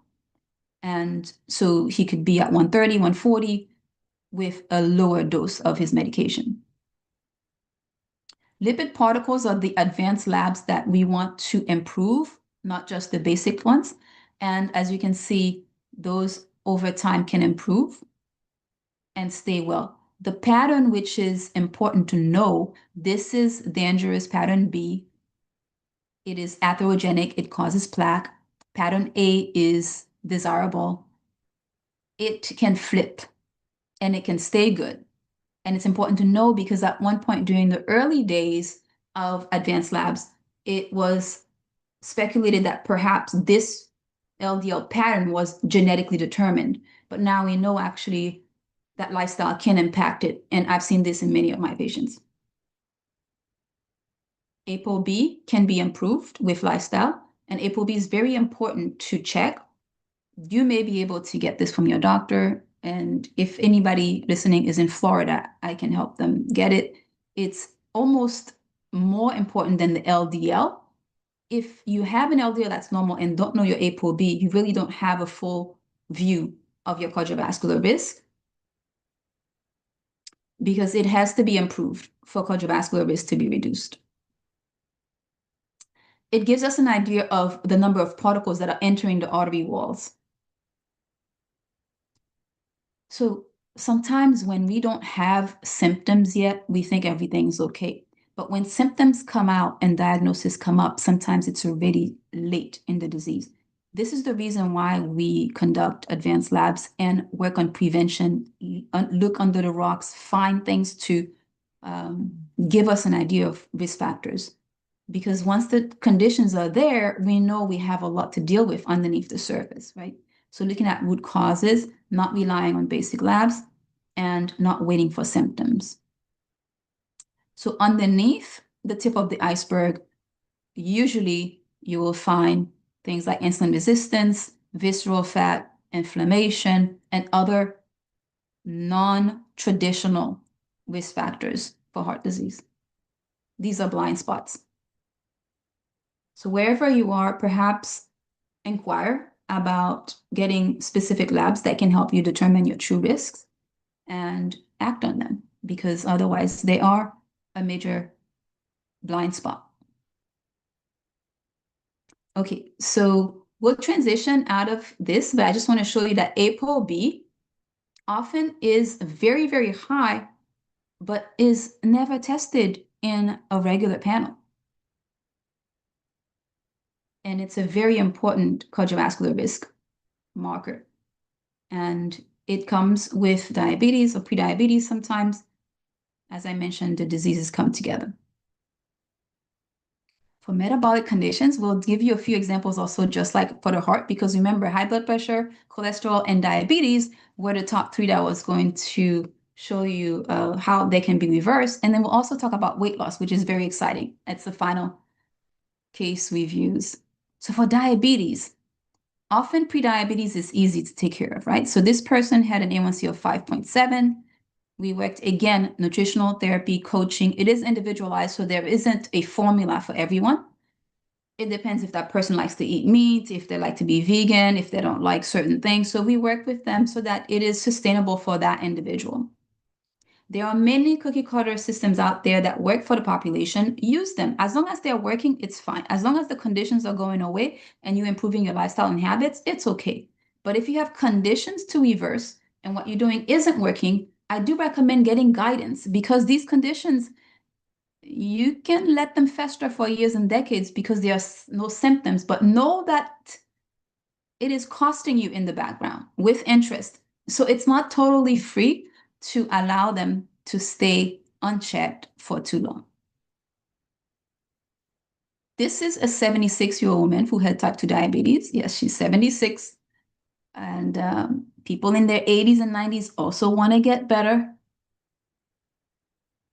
And so he could be at 130, 140 with a lower dose of his medication. Lipid particles are the advanced labs that we want to improve, not just the basic ones. And as you can see, those over time can improve and stay well. The pattern which is important to know, this is dangerous pattern B. It is atherogenic, it causes plaque. Pattern A is desirable. It can flip and it can stay good. And it's important to know because at one point during the early days of advanced labs, it was speculated that perhaps this LDL pattern was genetically determined. But now we know actually that lifestyle can impact it. And I've seen this in many of my patients. ApoB can be improved with lifestyle, and ApoB is very important to check. You may be able to get this from your doctor. And if anybody listening is in Florida, I can help them get it. It's almost more important than the LDL. If you have an LDL that's normal and don't know your ApoB, you really don't have a full view of your cardiovascular risk because it has to be improved for cardiovascular risk to be reduced. It gives us an idea of the number of particles that are entering the artery walls. So sometimes when we don't have symptoms yet, we think everything's okay. But when symptoms come out and diagnosis come up, sometimes it's already late in the disease. This is the reason why we conduct advanced labs and work on prevention, look under the rocks, find things to give us an idea of risk factors. Because once the conditions are there, we know we have a lot to deal with underneath the surface, right? So looking at root causes, not relying on basic labs, and not waiting for symptoms. So underneath the tip of the iceberg, usually you will find things like insulin resistance, visceral fat, inflammation, and other non-traditional risk factors for heart disease. These are blind spots. So wherever you are, perhaps inquire about getting specific labs that can help you determine your true risks and act on them, because otherwise they are a major blind spot. Okay, so we'll transition out of this, but I just want to show you that ApoB often is very, very high, but is never tested in a regular panel. And it's a very important cardiovascular risk marker. And it comes with diabetes or prediabetes sometimes. As I mentioned, the diseases come together. For metabolic conditions, we'll give you a few examples also just like for the heart, because remember, high blood pressure, cholesterol, and diabetes were the top three that I was going to show you how they can be reversed. And then we'll also talk about weight loss, which is very exciting. It's the final case we've used. So for diabetes, often prediabetes is easy to take care of, right? So this person had an A1C of 5.7. We worked, again, nutritional therapy, coaching. It is individualized, so there isn't a formula for everyone. It depends if that person likes to eat meat, if they like to be vegan, if they don't like certain things. So we work with them so that it is sustainable for that individual. There are many cookie cutter systems out there that work for the population. Use them. As long as they're working, it's fine. As long as the conditions are going away and you're improving your lifestyle and habits, it's okay. But if you have conditions to reverse and what you're doing isn't working, I do recommend getting guidance because these conditions, you can let them fester for years and decades because there are no symptoms, but know that it is costing you in the background with interest. So it's not totally free to allow them to stay unchecked for too long. This is a 76-year-old woman who had type 2 diabetes. Yes, she's 76. And people in their 80s and 90s also want to get better.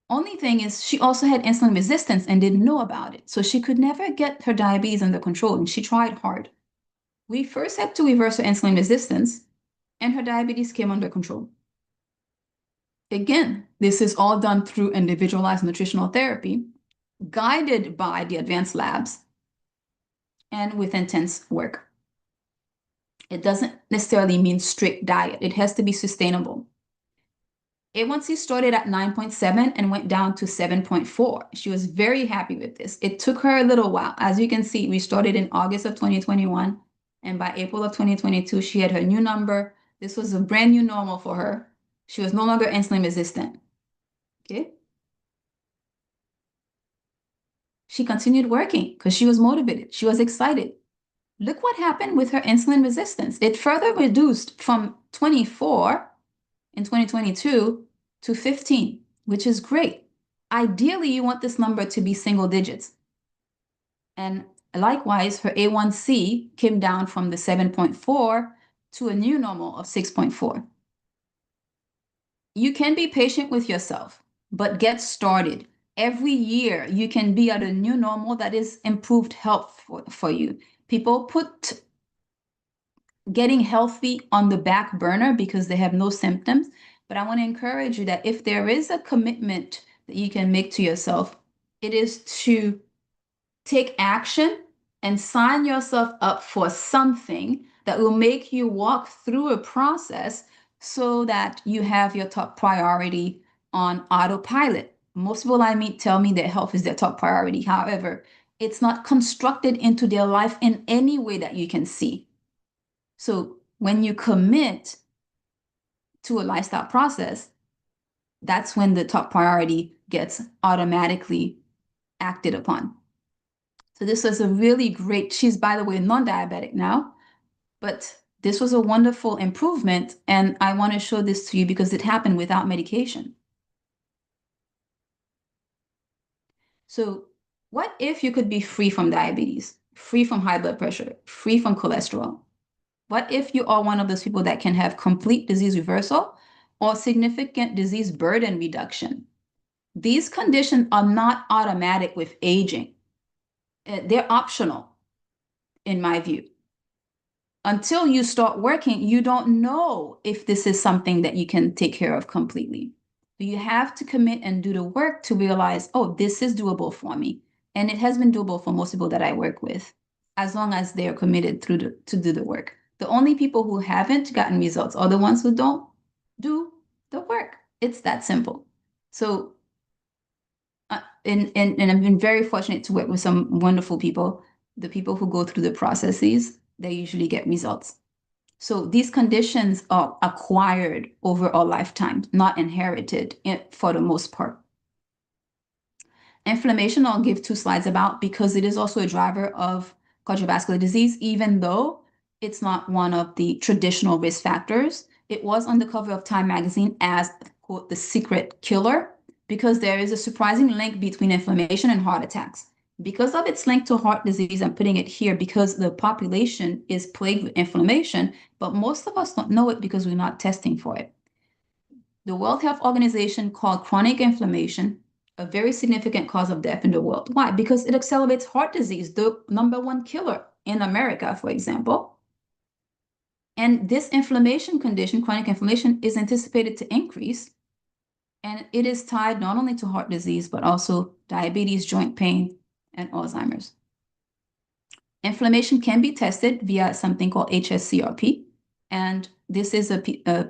Only thing is, she also had insulin resistance and didn't know about it. So she could never get her diabetes under control, and she tried hard. We first had to reverse her insulin resistance, and her diabetes came under control. Again, this is all done through individualized nutritional therapy, guided by the advanced labs and with intense work. It doesn't necessarily mean strict diet. It has to be sustainable. A1C started at 9.7 and went down to 7.4. She was very happy with this. It took her a little while. As you can see, we started in August of 2021, and by April of 2022, she had her new number. This was a brand new normal for her. She was no longer insulin resistant. Okay. She continued working because she was motivated. She was excited. Look what happened with her insulin resistance. It further reduced from 24 in 2022 to 15, which is great. Ideally, you want this number to be single digits. And likewise, her A1C came down from the 7.4 to a new normal of 6.4. You can be patient with yourself, but get started. Every year, you can be at a new normal that is improved health for you. People put getting healthy on the back burner because they have no symptoms. But I want to encourage you that if there is a commitment that you can make to yourself, it is to take action and sign yourself up for something that will make you walk through a process so that you have your top priority on autopilot. Most people I meet tell me that health is their top priority. However, it's not constructed into their life in any way that you can see. So when you commit to a lifestyle process, that's when the top priority gets automatically acted upon. So this was a really great, she's, by the way, non-diabetic now, but this was a wonderful improvement. And I want to show this to you because it happened without medication. So what if you could be free from diabetes, free from high blood pressure, free from cholesterol? What if you are one of those people that can have complete disease reversal or significant disease burden reduction? These conditions are not automatic with aging. They're optional, in my view. Until you start working, you don't know if this is something that you can take care of completely. You have to commit and do the work to realize, oh, this is doable for me. And it has been doable for most people that I work with, as long as they're committed to do the work. The only people who haven't gotten results are the ones who don't do the work. It's that simple. So, and I've been very fortunate to work with some wonderful people. The people who go through the processes, they usually get results. So these conditions are acquired over our lifetime, not inherited for the most part. Inflammation, I'll give 2 slides about because it is also a driver of cardiovascular disease, even though it's not one of the traditional risk factors. It was on the cover of Time magazine as, quote, the secret killer, because there is a surprising link between inflammation and heart attacks. Because of its link to heart disease, I'm putting it here because the population is plagued with inflammation, but most of us don't know it because we're not testing for it. The World Health Organization called chronic inflammation a very significant cause of death in the world. Why? Because it accelerates heart disease, the #1 killer in America, for example. And this inflammation condition, chronic inflammation, is anticipated to increase. And it is tied not only to heart disease, but also diabetes, joint pain, and Alzheimer's. Inflammation can be tested via something called hsCRP. And this is a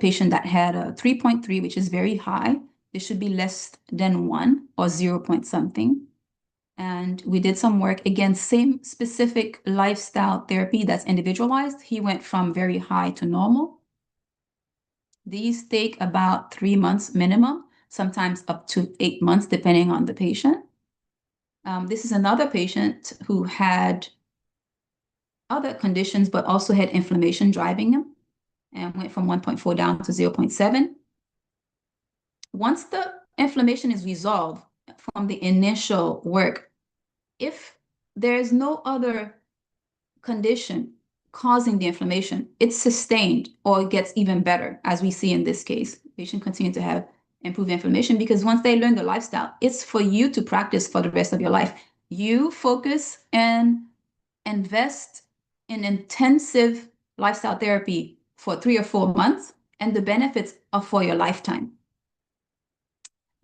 patient that had a 3.3, which is very high. It should be less than 1 or 0 point something. And we did some work, again, same specific lifestyle therapy that's individualized. He went from very high to normal. These take about 3 months minimum, sometimes up to 8 months, depending on the patient. This is another patient who had other conditions, but also had inflammation driving him and went from 1.4 down to 0.7. Once the inflammation is resolved from the initial work, if there is no other condition causing the inflammation, it's sustained or it gets even better, as we see in this case. The patient continued to have improved inflammation because once they learn the lifestyle, it's for you to practice for the rest of your life. You focus and invest in intensive lifestyle therapy for 3 or 4 months, and the benefits are for your lifetime.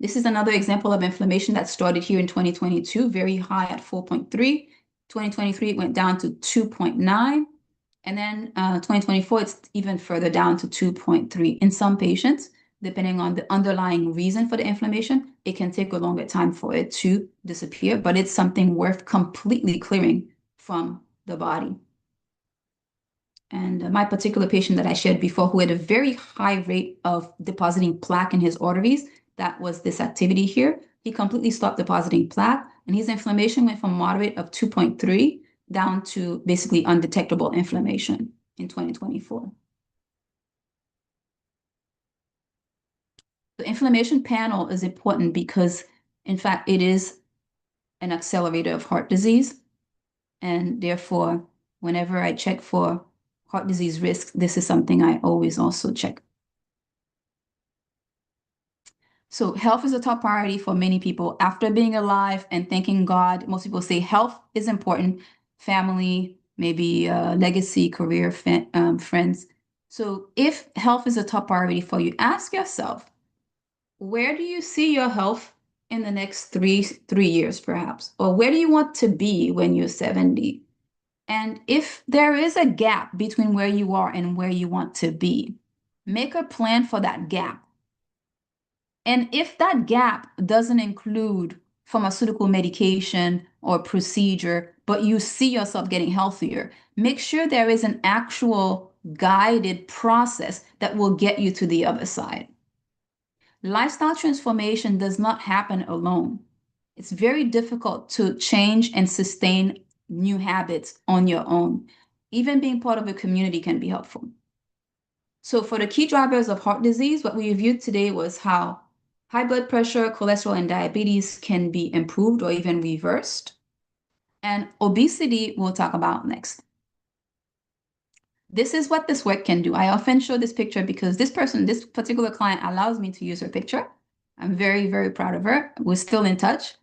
This is another example of inflammation that started here in 2022, very high at 4.3. 2023, it went down to 2.9. And then 2024, it's even further down to 2.3. In some patients, depending on the underlying reason for the inflammation, it can take a longer time for it to disappear, but it's something worth completely clearing from the body. And my particular patient that I shared before, who had a very high rate of depositing plaque in his arteries, that was this activity here. He completely stopped depositing plaque, and his inflammation went from moderate of 2.3 down to basically undetectable inflammation in 2024. The inflammation panel is important because, in fact, it is an accelerator of heart disease. And therefore, whenever I check for heart disease risk, this is something I always also check. So health is a top priority for many people. After being alive and thanking God, most people say health is important, family, maybe legacy, career, friends. So if health is a top priority for you, ask yourself, where do you see your health in the next three years, perhaps? Or where do you want to be when you're 70? And if there is a gap between where you are and where you want to be, make a plan for that gap. And if that gap doesn't include pharmaceutical medication or procedure, but you see yourself getting healthier, make sure there is an actual guided process that will get you to the other side. Lifestyle transformation does not happen alone. It's very difficult to change and sustain new habits on your own. Even being part of a community can be helpful. So for the key drivers of heart disease, what we reviewed today was how high blood pressure, cholesterol, and diabetes can be improved or even reversed. And obesity we'll talk about next. This is what this work can do. I often show this picture because this particular client allows me to use her picture. I'm very, very proud of her. We're still in touch.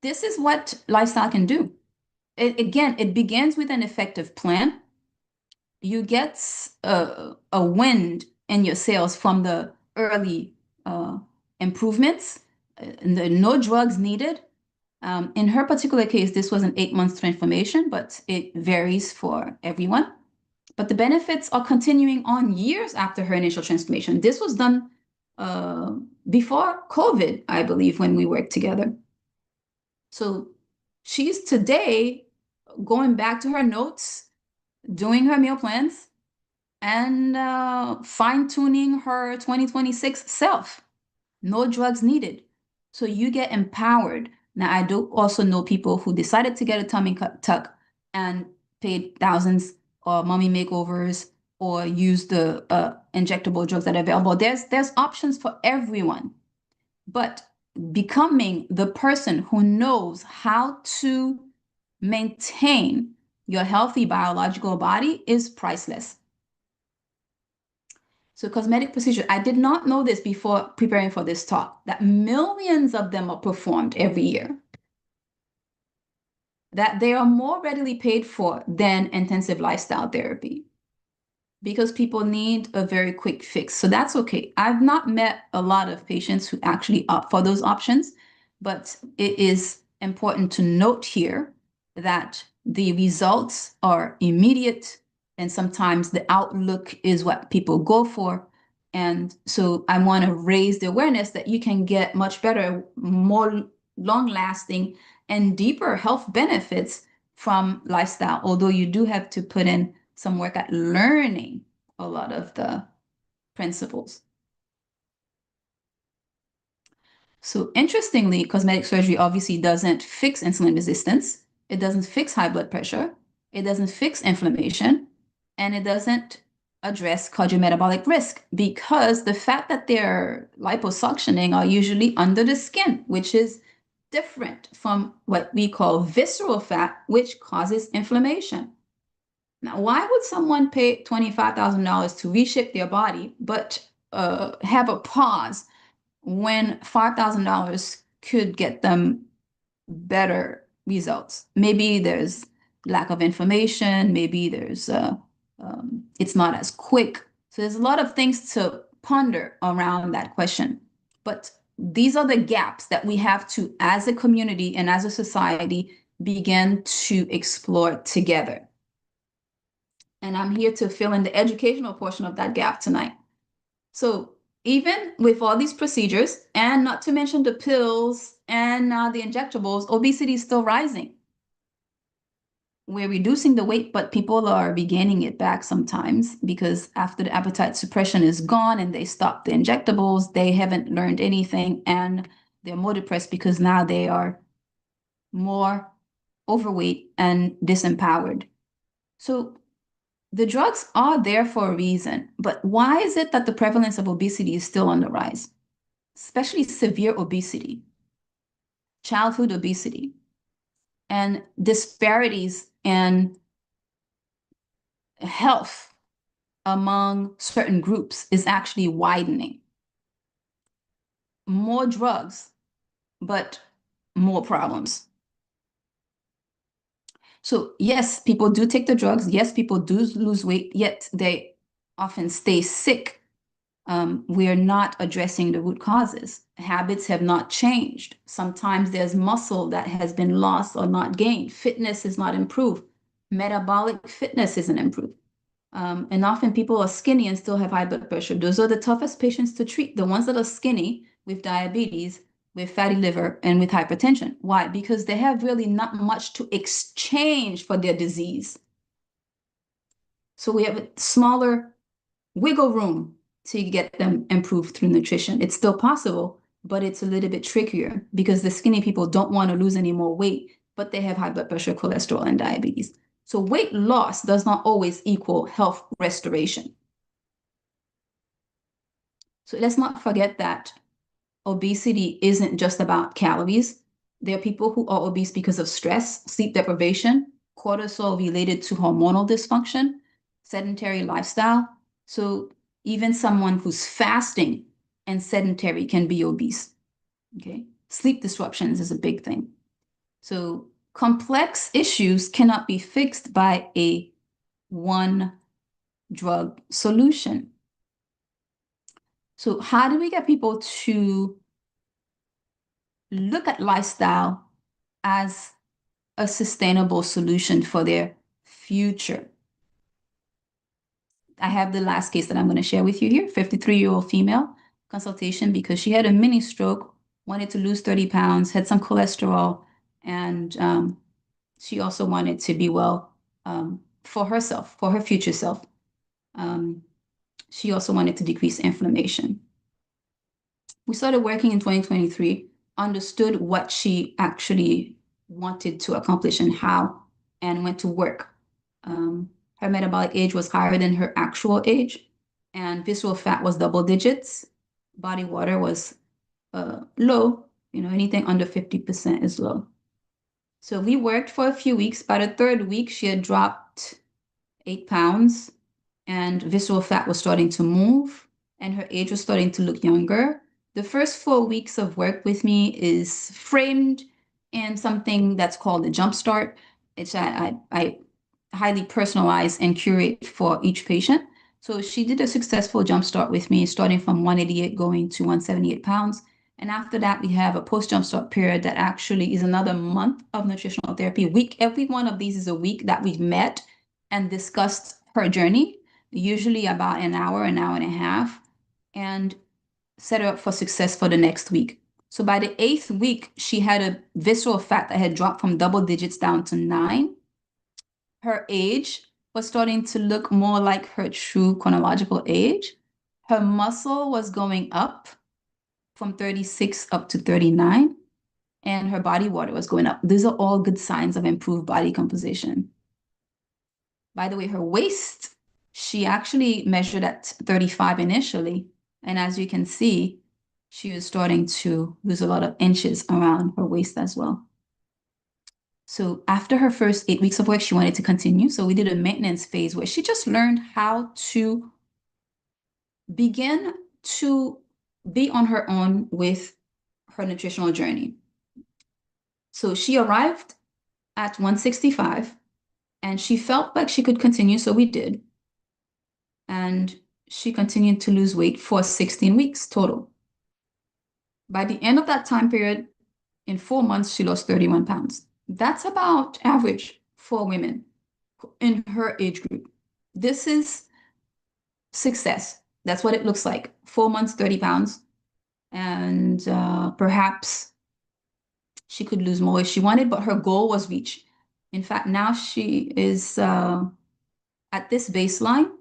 This is what lifestyle can do. Again, it begins with an effective plan. You get a wind in your sails from the early improvements. No drugs needed. In her particular case, this was an 8-month transformation, but it varies for everyone. But the benefits are continuing on years after her initial transformation. This was done before COVID, I believe, when we worked together. So she's today going back to her notes, doing her meal plans, and fine-tuning her 2026 self. No drugs needed. So you get empowered. Now, I do also know people who decided to get a tummy tuck and paid thousands or mommy makeovers or use the injectable drugs that are available. There's options for everyone. But becoming the person who knows how to maintain your healthy biological body is priceless. So cosmetic procedure, I did not know this before preparing for this talk, that millions of them are performed every year, that they are more readily paid for than intensive lifestyle therapy because people need a very quick fix. So that's okay. I've not met a lot of patients who actually opt for those options, but it is important to note here that the results are immediate, and sometimes the outlook is what people go for. And so I want to raise the awareness that you can get much better, more long-lasting, and deeper health benefits from lifestyle, although you do have to put in some work at learning a lot of the principles. So interestingly, cosmetic surgery obviously doesn't fix insulin resistance. It doesn't fix high blood pressure. It doesn't fix inflammation. And it doesn't address cardiometabolic risk, because the fat that they're liposuctioning are usually under the skin, which is different from what we call visceral fat, which causes inflammation. Now, why would someone pay $25,000 to reshape their body, but have a pause when $5,000 could get them better results? Maybe there's lack of information, maybe there's it's not as quick. So there's a lot of things to ponder around that question. But these are the gaps that we have to, as a community and as a society, begin to explore together. And I'm here to fill in the educational portion of that gap tonight. So even with all these procedures, and not to mention the pills and the injectables, obesity is still rising. We're reducing the weight, but people are regaining it back sometimes, because after the appetite suppression is gone and they stop the injectables, they haven't learned anything, and they're more depressed because now they are more overweight and disempowered. So the drugs are there for a reason, but why is it that the prevalence of obesity is still on the rise, especially severe obesity, childhood obesity, and disparities in health among certain groups is actually widening? More drugs, but more problems. So yes, people do take the drugs. Yes, people do lose weight, yet they often stay sick. We are not addressing the root causes. Habits have not changed. Sometimes there's muscle that has been lost or not gained. Fitness is not improved. Metabolic fitness isn't improved. And often people are skinny and still have high blood pressure. Those are the toughest patients to treat, the ones that are skinny with diabetes, with fatty liver, and with hypertension. Why? Because they have really not much to exchange for their disease. So we have a smaller wiggle room to get them improved through nutrition. It's still possible, but it's a little bit trickier because the skinny people don't want to lose any more weight, but they have high blood pressure, cholesterol, and diabetes. So weight loss does not always equal health restoration. So let's not forget that obesity isn't just about calories. There are people who are obese because of stress, sleep deprivation, cortisol related to hormonal dysfunction, sedentary lifestyle. So even someone who's fasting and sedentary can be obese. Okay, sleep disruptions is a big thing. So complex issues cannot be fixed by a one drug solution. So how do we get people to look at lifestyle as a sustainable solution for their future? I have the last case that I'm going to share with you here. 53-year-old female, consultation because she had a mini stroke, wanted to lose 30 pounds, had some cholesterol, and she also wanted to be well for herself, for her future self. She also wanted to decrease inflammation. We started working in 2023, understood what she actually wanted to accomplish and how, and went to work. Her metabolic age was higher than her actual age, and visceral fat was double digits. Body water was low, anything under 50% is low. So we worked for a few weeks. By the third week, she had dropped 8 pounds, and visceral fat was starting to move, and her age was starting to look younger. The first 4 weeks of work with me is framed in something that's called a jump start. It's I highly personalize and curate for each patient. So she did a successful jump start with me, starting from 188 going to 178 pounds. And after that, we have a post jump start period that actually is another month of nutritional therapy week. Every one of these is a week that we've met and discussed her journey, usually about an hour and a half, and set her up for success for the next week. So by the 8th week, she had a visceral fat that had dropped from double digits down to 9. Her age was starting to look more like her true chronological age. Her muscle was going up from 36 up to 39, and her body water was going up. These are all good signs of improved body composition. By the way, her waist, she actually measured at 35 initially. And as you can see, she was starting to lose a lot of inches around her waist as well. So after her first 8 weeks of work, she wanted to continue. So we did a maintenance phase where she just learned how to begin to be on her own with her nutritional journey. So she arrived at 165 and she felt like she could continue. So we did. And she continued to lose weight for 16 weeks total. By the end of that time period, in 4 months, she lost 31 pounds. That's about average for women in her age group. This is success. That's what it looks like. 4 months, 30 pounds. And perhaps she could lose more if she wanted, but her goal was reached. In fact, now she is at this baseline,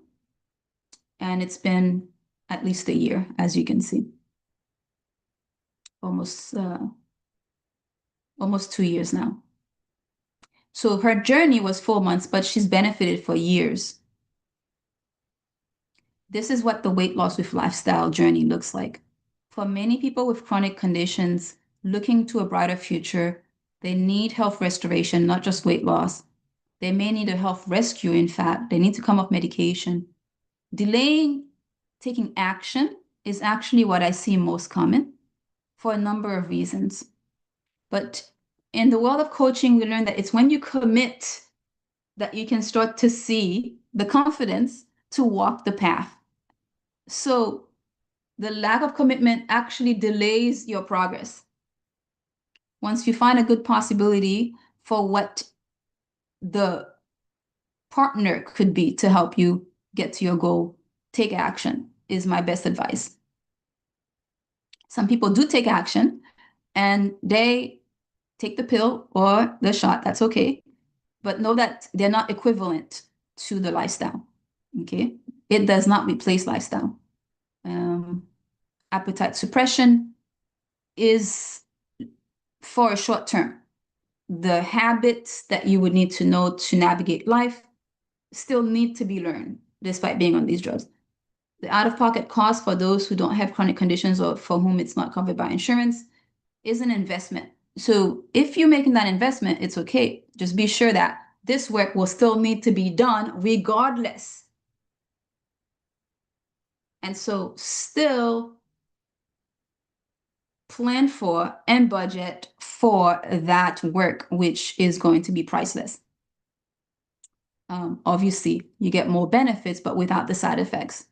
and it's been at least a year, as you can see. Almost 2 years now. So her journey was 4 months, but she's benefited for years. This is what the weight loss with lifestyle journey looks like. For many people with chronic conditions looking to a brighter future, they need health restoration, not just weight loss. They may need a health rescue, in fact. They need to come off medication. Delaying taking action is actually what I see most common for a number of reasons. But in the world of coaching, we learn that it's when you commit that you can start to see the confidence to walk the path. So the lack of commitment actually delays your progress. Once you find a good possibility for what the partner could be to help you get to your goal, take action is my best advice. Some people do take action and they take the pill or the shot, that's okay. But know that they're not equivalent to the lifestyle, okay? It does not replace lifestyle. Appetite suppression is for a short term. The habits that you would need to know to navigate life still need to be learned despite being on these drugs. The out-of-pocket cost for those who don't have chronic conditions or for whom it's not covered by insurance is an investment. So if you're making that investment, it's okay. Just be sure that this work will still need to be done regardless. And so still plan for and budget for that work, which is going to be priceless. Obviously, you get more benefits, but without the side effects.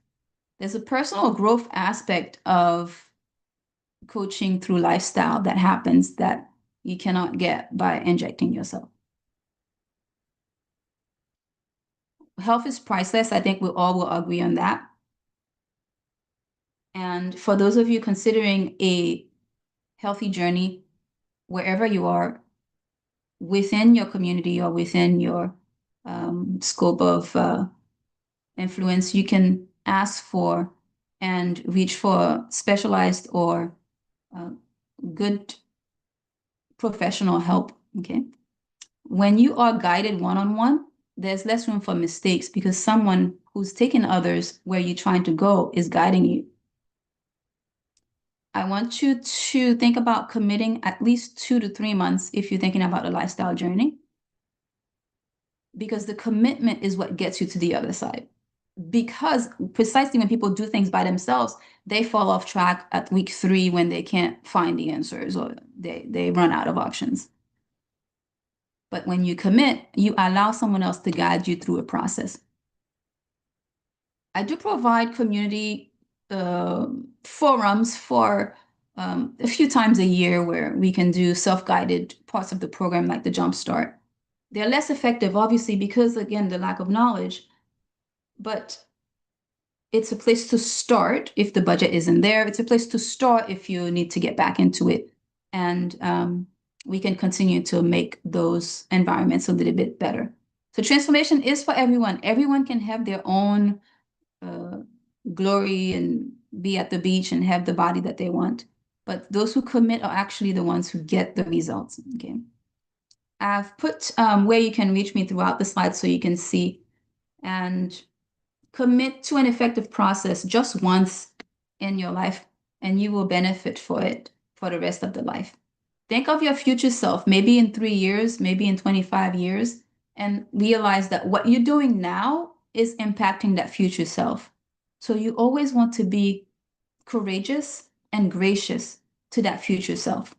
There's a personal growth aspect of coaching through lifestyle that happens that you cannot get by injecting yourself. Health is priceless. I think we all will agree on that. And for those of you considering a healthy journey, wherever you are, within your community or within your scope of influence, you can ask for and reach for specialized or good professional help, okay? When you are guided one-on-one, there's less room for mistakes because someone who's taking others where you're trying to go is guiding you. I want you to think about committing at least 2 to 3 months if you're thinking about a lifestyle journey, because the commitment is what gets you to the other side. Because precisely when people do things by themselves, they fall off track at week 3 when they can't find the answers or they run out of options. But when you commit, you allow someone else to guide you through a process. I do provide community forums for a few times a year where we can do self-guided parts of the program like the Jumpstart. They're less effective, obviously, because, again, the lack of knowledge, but it's a place to start if the budget isn't there. It's a place to start if you need to get back into it. And we can continue to make those environments a little bit better. So transformation is for everyone. Everyone can have their own glory and be at the beach and have the body that they want. But those who commit are actually the ones who get the results. Okay. I've put where you can reach me throughout the slides so you can see, and commit to an effective process just once in your life, and you will benefit for it for the rest of the life. Think of your future self, maybe in 3 years, maybe in 25 years, and realize that what you're doing now is impacting that future self. So you always want to be courageous and gracious to that future self.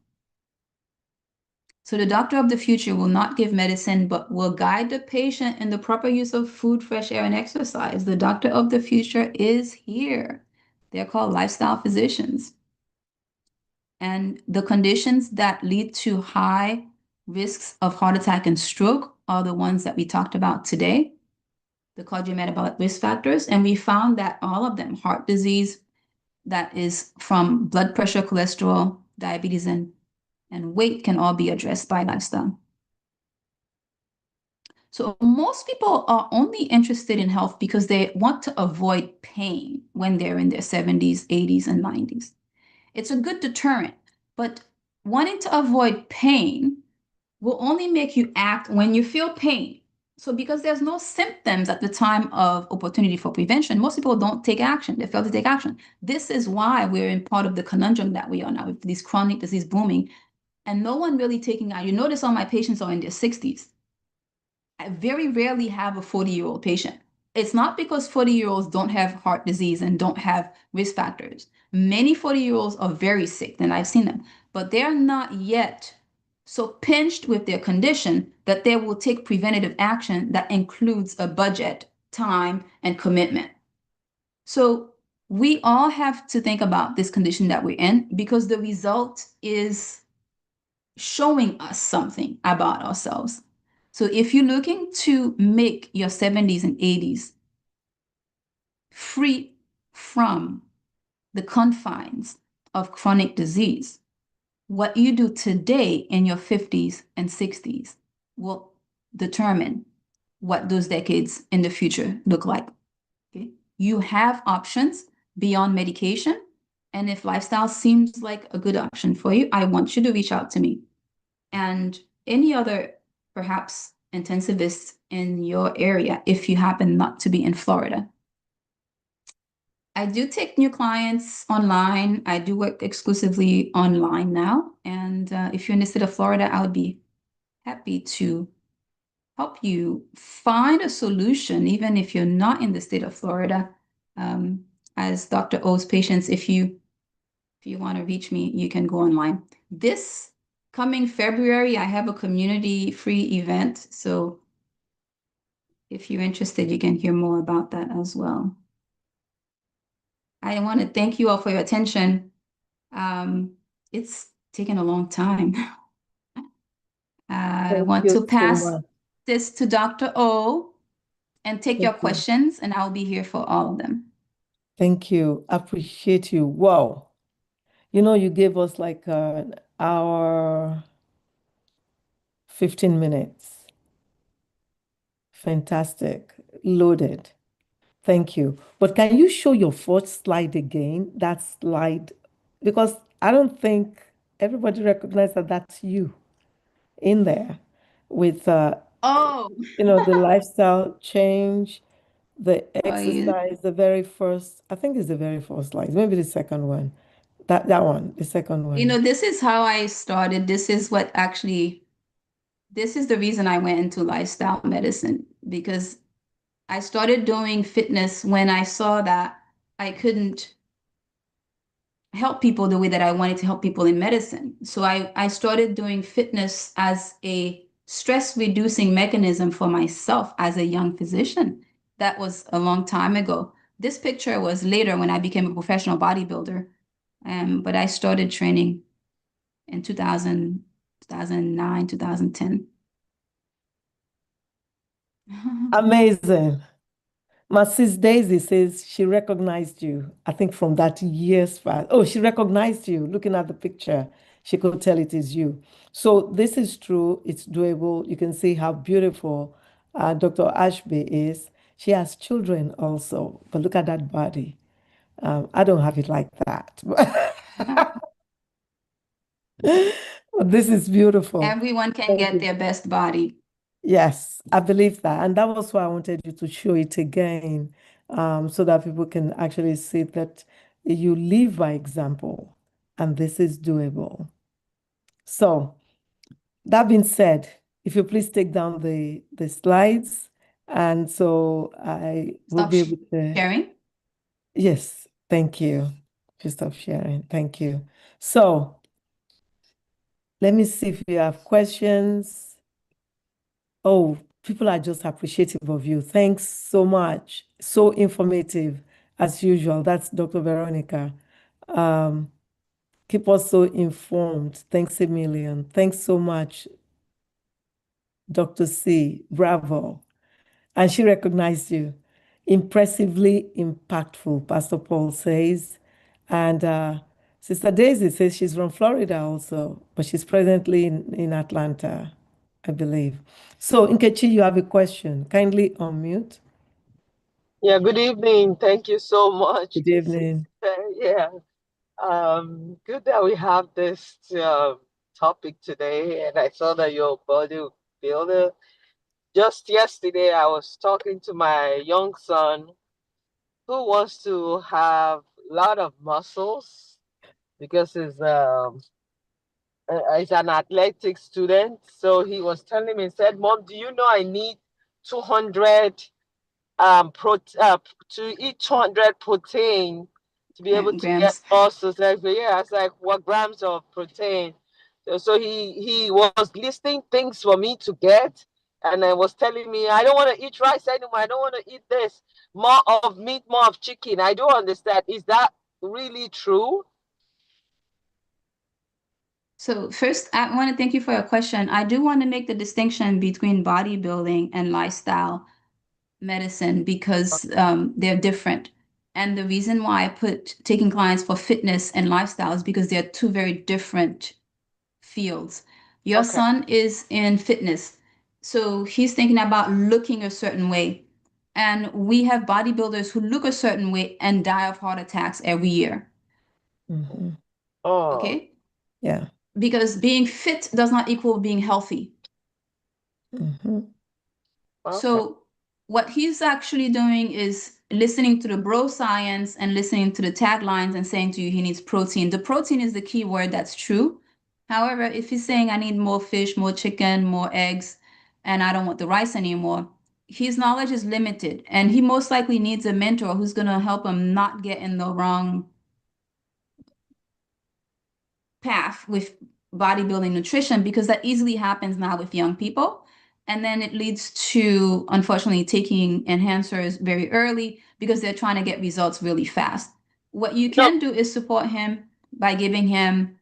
So the doctor of the future will not give medicine, but will guide the patient in the proper use of food, fresh air, and exercise. The doctor of the future is here. They're called lifestyle physicians. And the conditions that lead to high risks of heart attack and stroke are the ones that we talked about today, the cardiometabolic risk factors. And we found that all of them, heart disease, that is from blood pressure, cholesterol, diabetes, and weight, can all be addressed by lifestyle. So most people are only interested in health because they want to avoid pain when they're in their 70s, 80s, and 90s. It's a good deterrent, but wanting to avoid pain will only make you act when you feel pain. So because there's no symptoms at the time of opportunity for prevention, most people don't take action. They fail to take action. This is why we're in part of the conundrum that we are now with this chronic disease booming and no one really taking action. You notice all my patients are in their 60s. I very rarely have a 40-year-old patient. It's not because 40-year-olds don't have heart disease and don't have risk factors. Many 40-year-olds are very sick, and I've seen them, but they're not yet so pinched with their condition that they will take preventative action that includes a budget, time, and commitment. So we all have to think about this condition that we're in because the result is showing us something about ourselves. So if you're looking to make your 70s and 80s free from the confines of chronic disease, what you do today in your 50s and 60s will determine what those decades in the future look like. Okay? You have options beyond medication. And if lifestyle seems like a good option for you, I want you to reach out to me. And any other perhaps intensivists in your area if you happen not to be in Florida. I do take new clients online. I do work exclusively online now. And if you're in the state of Florida, I would be happy to help you find a solution, even if you're not in the state of Florida. As Dr. O's patients, if you want to reach me, you can go online. This coming February, I have a community-free event. So if you're interested, you can hear more about that as well. I want to thank you all for your attention. It's taken a long time. I Thank want you to so pass much. this to Dr. O and take your Thank you. questions, and I'll be here for all of them. Thank you. Appreciate you. Wow. You know, you gave us like an hour, 15 minutes. Fantastic. Loaded. Thank you. But can you show your fourth slide again? That slide, because I don't think everybody recognizes that that's you in there with Oh, the lifestyle change, the are you? exercise, the very first, I think it's the very first slide, maybe the second one. That one, the second one. This is how I started. This is the reason I went into lifestyle medicine because I started doing fitness when I saw that I couldn't help people the way that I wanted to help people in medicine. So I started doing fitness as a stress reducing mechanism for myself as a young physician. That was a long time ago. This picture was later when I became a professional bodybuilder. But I started training in 2000, 2009, 2010. Amazing. My sis Daisy says she recognized you, I think from that years past. Oh, she recognized you. Looking at the picture, she could tell it is you. So this is true. It's doable. You can see how beautiful Dr. Ashby is. She has children also, but look at that body. I don't have it like that. But this is beautiful. Everyone can Thank get you. their best body. Yes, I believe that. And that was why I wanted you to show it again, so that people can actually see that you live by example and this is doable. So, that being said, if you please take down the slides, and so I will Stop be able to, sharing. yes, thank you. Please stop sharing. Thank you. So, let me see if you have questions. Oh, people are just appreciative of you. Thanks so much. So informative as usual. That's Dr. Veronica. Um, Keep us so informed. Thanks a million. Thanks so much, Dr. C. Bravo. And she recognized you. Impressively impactful, Pastor Paul says. And Sister Daisy says she's from Florida also, but she's presently in Atlanta, I believe. So, Nkechi, you have a question. Kindly unmute. Yeah, good evening. Thank you so much. Good This is evening. yeah, good that we have this topic today. And I saw that you're a bodybuilder. Just yesterday, I was talking to my young son who wants to have a lot of muscles because he's an athletic student. So he was telling me, he said, "Mom, do you know I need 200 to eat 200 protein to be able to get Grams. muscles." Like, yeah, I was like, what grams of protein? So he was listing things for me to get, and I was telling me I don't want to eat rice anymore. I don't want to eat this. More of meat, more of chicken. I don't understand. Is that really true? So first, I want to thank you for your question. I do want to make the distinction between bodybuilding and lifestyle medicine because they're different. And the reason why I put taking clients for fitness and lifestyle is because they're two very different fields. Your Okay. son is in fitness, so he's thinking about looking a certain way. And we have bodybuilders who look a certain way and die of heart attacks every year. Hmm. Oh, Okay? Yeah. Because being fit does not equal being healthy. Hmm. okay. So what he's actually doing is listening to the bro science and listening to the taglines and saying to you he needs protein. The protein is the key word, that's true. However, if he's saying I need more fish, more chicken, more eggs, and I don't want the rice anymore, his knowledge is limited and he most likely needs a mentor who's going to help him not get in the wrong path with bodybuilding nutrition because that easily happens now with young people. And then it leads to, unfortunately, taking enhancers very early because they're trying to get results really fast. What you No, can do is support him by giving him,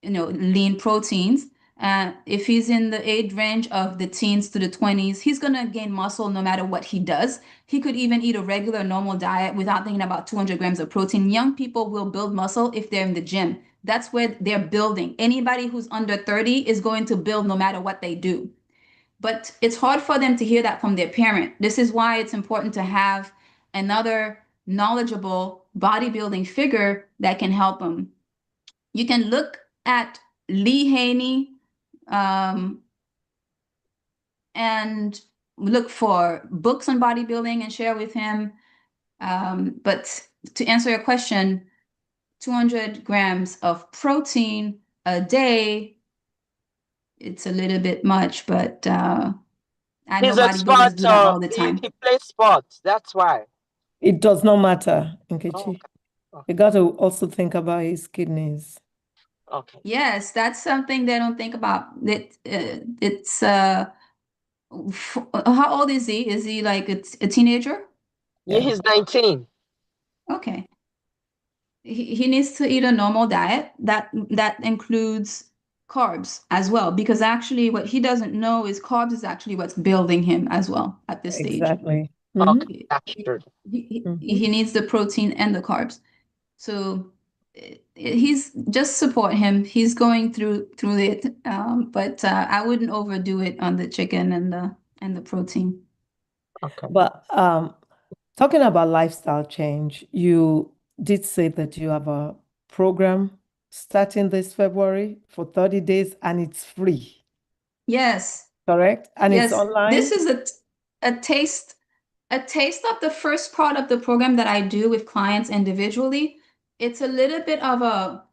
lean proteins. If he's in the age range of the teens to the 20s, he's going to gain muscle no matter what he does. He could even eat a regular, normal diet without thinking about 200 grams of protein. Young people will build muscle if they're in the gym. That's where they're building. Anybody who's under 30 is going to build no matter what they do. But it's hard for them to hear that from their parent. This is why it's important to have another knowledgeable bodybuilding figure that can help them. You can look at Lee Haney um, and look for books on bodybuilding and share with him. But to answer your question, 200 grams of protein a day, it's a little bit much, but I know he's a bodybuilders sport, do that so all the he, time. he plays sports. That's why. It does not matter, Oh, Nkechi. okay. You got to also think about his kidneys. Okay. Yes, that's something they don't think about. It's how old is he? Is he like a teenager? Yeah, Yeah, he's 19. Okay. He needs to eat a normal diet that includes carbs as well, because actually what he doesn't know is carbs is actually what's building him as well at this stage. exactly. Okay, Hmm. that's He, true. he needs the protein and the carbs. So he's just support him. He's going through it, but I wouldn't overdo it on the chicken and the protein. Okay. But talking about lifestyle change, you did say that you have a program starting this February for 30 days and it's free, Yes. correct? And it's Yes. This online? is a taste of the first part of the program that I do with clients individually. It's a little bit of a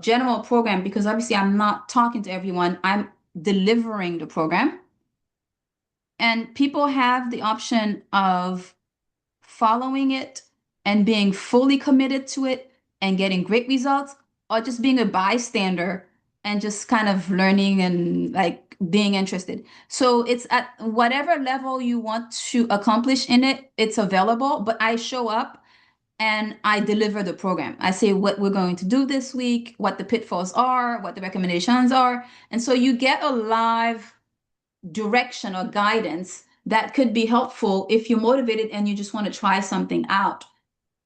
general program because obviously I'm not talking to everyone. I'm delivering the program. And people have the option of following it and being fully committed to it and getting great results, or just being a bystander and just kind of learning and like being interested. So it's at whatever level you want to accomplish in it, it's available, but I show up and I deliver the program. I say what we're going to do this week, what the pitfalls are, what the recommendations are. And so you get a live direction or guidance that could be helpful if you're motivated and you just want to try something out.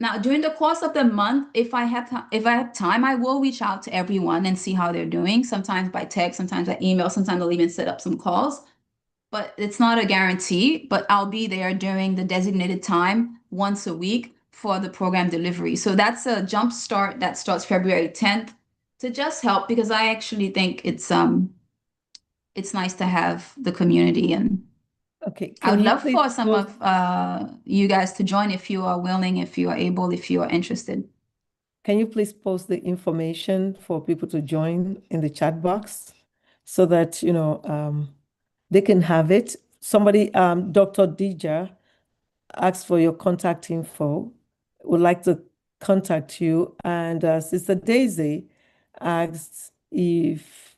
Now, during the course of the month, if I have time, I will reach out to everyone and see how they're doing. Sometimes by text, sometimes by email, sometimes I'll even set up some calls. But it's not a guarantee, but I'll be there during the designated time once a week for the program delivery. So that's a jump start that starts February 10th to just help because I actually think it's nice to have the community, and Okay, I would can you love please for some post, of you guys to join if you are willing, if you are able, if you are interested. can you please post the information for people to join in the chat box so that, they can have it? Somebody, Dr. Dija asked for your contact info, would like to contact you. And Sister Daisy asked if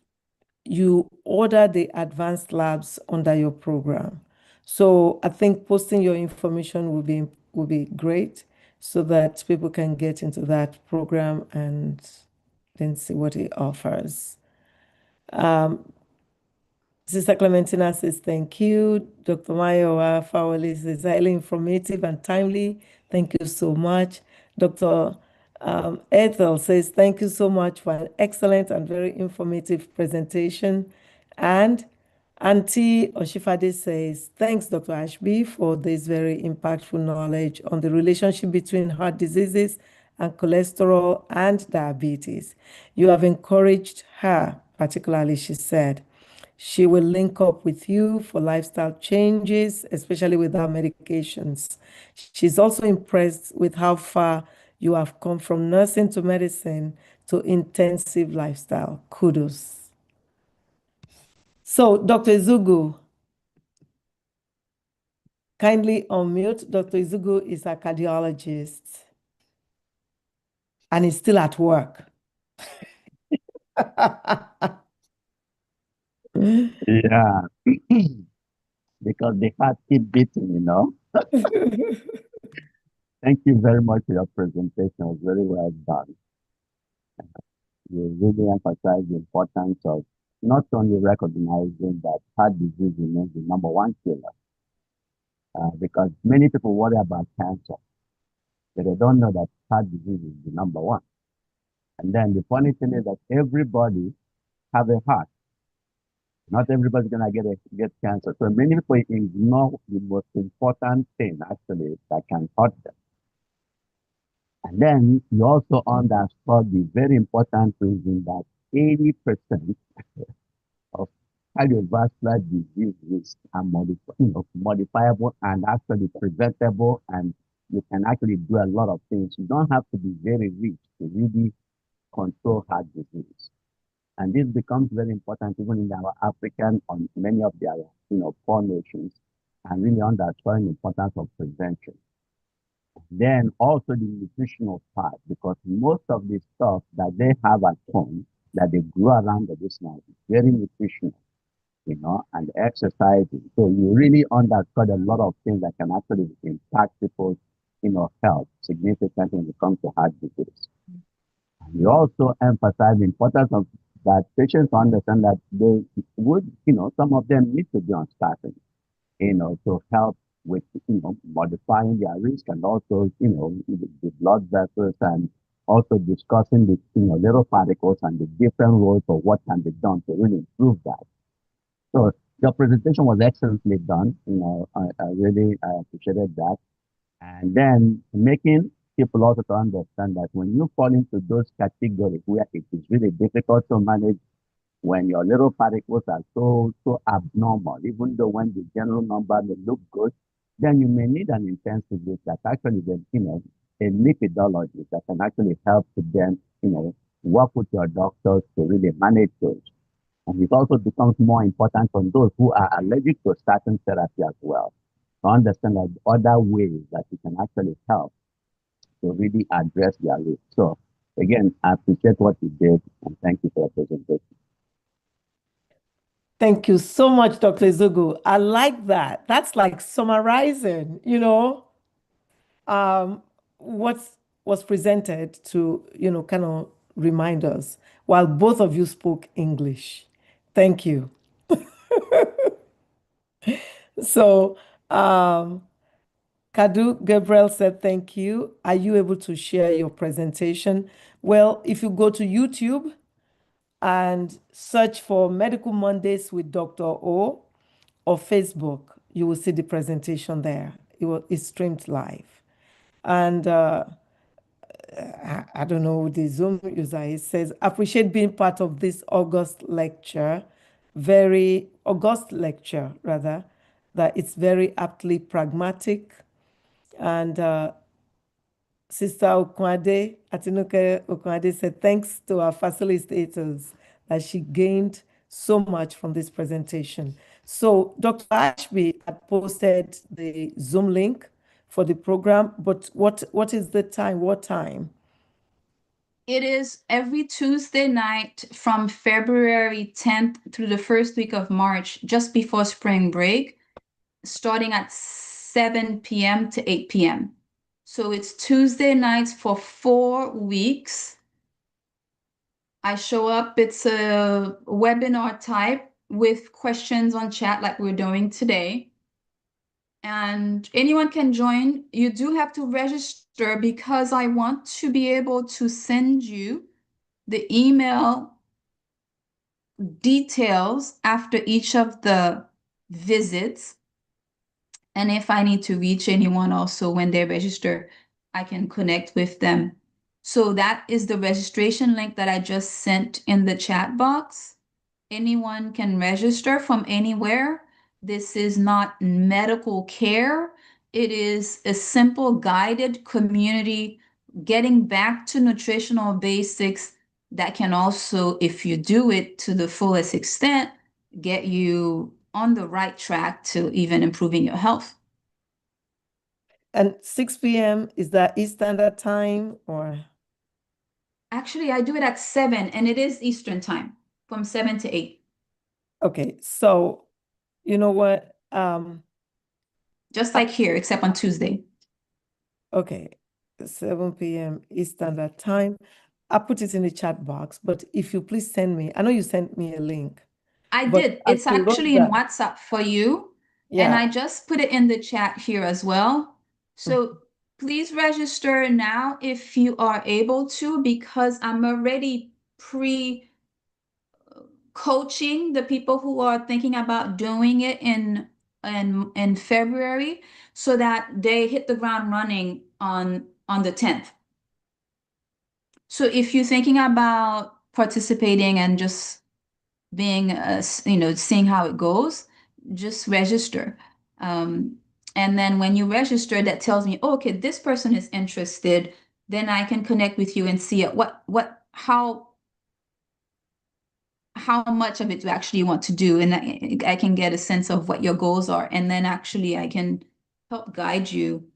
you order the advanced labs under your program. So I think posting your information will be great so that people can get into that program and then see what it offers. Sister Clementina says, thank you. Dr. Mayowa Fawali says, highly informative and timely. Thank you so much. Dr. Ethel says, thank you so much for an excellent and very informative presentation. And Auntie Oshifade says, thanks, Dr. Ashby, for this very impactful knowledge on the relationship between heart diseases and cholesterol and diabetes. You have encouraged her, particularly, she said. She will link up with you for lifestyle changes, especially with our medications. She's also impressed with how far you have come from nursing to medicine to intensive lifestyle. Kudos. So, Dr. Izugu, kindly unmute. Dr. Izugu is a cardiologist and is still at work. Yeah, because the heart keep beating, Thank you very much for your presentation. It was very well done. You really emphasize the importance of not only recognizing that heart disease remains the number one killer, because many people worry about cancer, but they don't know that heart disease is the number one. And then the funny thing is that everybody have a heart. Not everybody's gonna get cancer. So many people ignore the most important thing actually that can hurt them. And then you also underscore the very important reason that 80% of cardiovascular disease risks are modifiable and actually preventable, and you can actually do a lot of things. You don't have to be very rich to really control heart disease. And this becomes very important even in our African or many of the poor nations, and really underscoring the importance of prevention. Then also the nutritional part, because most of the stuff that they have at home that they grow around this now is very nutritional, and exercising. So you really underscore a lot of things that can actually impact people's, health significantly when it comes to heart disease. And you also emphasize the importance of that patients understand that they would, some of them need to be on statin, to help with, modifying their risk, and also, the blood vessels, and also discussing the, little particles and the different roles of what can be done to really improve that. So your presentation was excellently done. I really appreciated that. And then making people also to understand that when you fall into those categories where it is really difficult to manage, when your little particles are so abnormal, even though when the general number may look good, then you may need an intensivist that actually then, a lipidologist that can actually help to then, work with your doctors to really manage those. And it also becomes more important for those who are allergic to certain therapy as well, to understand that other ways that you can actually help to really address their needs. So again, I appreciate what you did and thank you for your presentation. Thank you so much, Dr. Ezogo. I like that. That's like summarizing, what was presented to, kind of remind us while both of you spoke English. Thank you. So, Kadu Gabriel said, thank you. Are you able to share your presentation? Well, if you go to YouTube and search for Medical Mondays with Dr. O or Facebook, you will see the presentation there. It's streamed live. And I don't know the Zoom user. It says, appreciate being part of this August lecture, very August lecture, rather, that it's very aptly pragmatic. And Sister Okwade, Atinuke Okwade said, thanks to our facilitators that she gained so much from this presentation. So Dr. Ashby had posted the Zoom link for the program, but what is the time? What time? It is every Tuesday night from February 10th through the first week of March, just before spring break, starting at 7 p.m. to 8 p.m. So it's Tuesday nights for 4 weeks. I show up, it's a webinar type with questions on chat like we're doing today. And anyone can join. You do have to register because I want to be able to send you the email details after each of the visits. And if I need to reach anyone also when they register, I can connect with them. So that is the registration link that I just sent in the chat box. Anyone can register from anywhere. This is not medical care. It is a simple guided community getting back to nutritional basics that can also, if you do it to the fullest extent, get you on the right track to even improving your health. And 6 p.m., is that East Standard Time or? Actually, I do it at 7 and it is Eastern time from 7 to 8. Okay, so you know what? Just like here, except on Tuesday. Okay, 7 p.m. East Standard Time. I put it in the chat box, but if you please send me, I know you sent me a link. I But did. as It's we wrote actually in that- WhatsApp for you. And Yeah, I just put it in the chat here as well. So please register now if you are able to, because I'm already pre-coaching the people who are thinking about doing it in February so that they hit the ground running on the 10th. So if you're thinking about participating and just being, seeing how it goes, just register. And then when you register, that tells me, oh, okay, this person is interested. Then I can connect with you and see how much of it you actually want to do, and I can get a sense of what your goals are, and then actually I can help guide you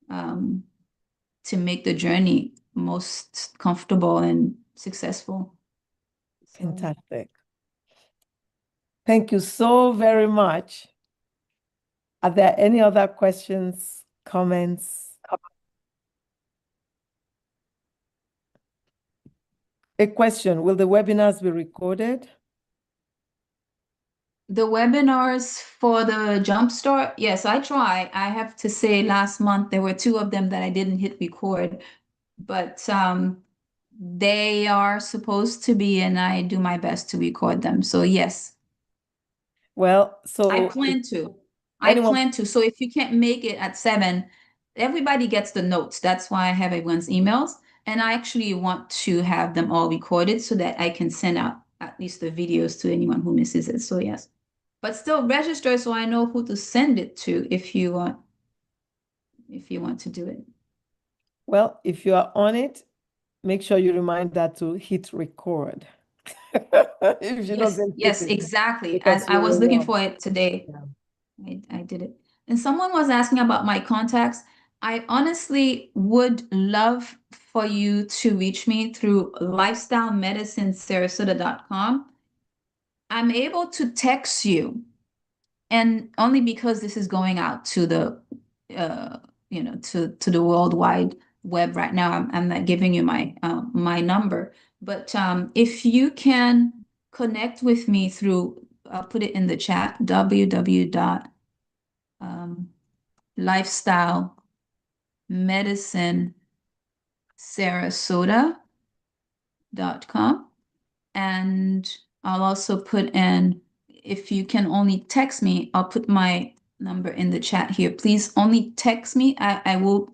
to make the journey most comfortable and successful. So, fantastic. Thank you so very much. Are there any other questions, comments? A question, will the webinars be recorded? the webinars for the Jumpstart, yes, I try. I have to say last month there were 2 of them that I didn't hit record, but they are supposed to be, and I do my best to record them. So yes, Well, so I plan to. So if you can't make it at 7, everybody gets the notes. That's why I have everyone's emails. And I actually want to have them all recorded so that I can send out at least the videos to anyone who misses it. So yes, but still register so I know who to send it to if you want to do it. Well, if you are on it, make sure you remind that to hit record. If you don't Yes, get yes, it, exactly. because I you was will looking know. for it today. Yeah. I did it. And someone was asking about my contacts. I honestly would love for you to reach me through lifestylemedicinesarasota.com. I'm able to text you, and only because this is going out to the to the World Wide Web right now. I'm not giving you my my number, but if you can connect with me through, I'll put it in the chat, www.lifestylemedicinesarasota.com. And I'll also put in, if you can only text me, I'll put my number in the chat here. Please only text me. I will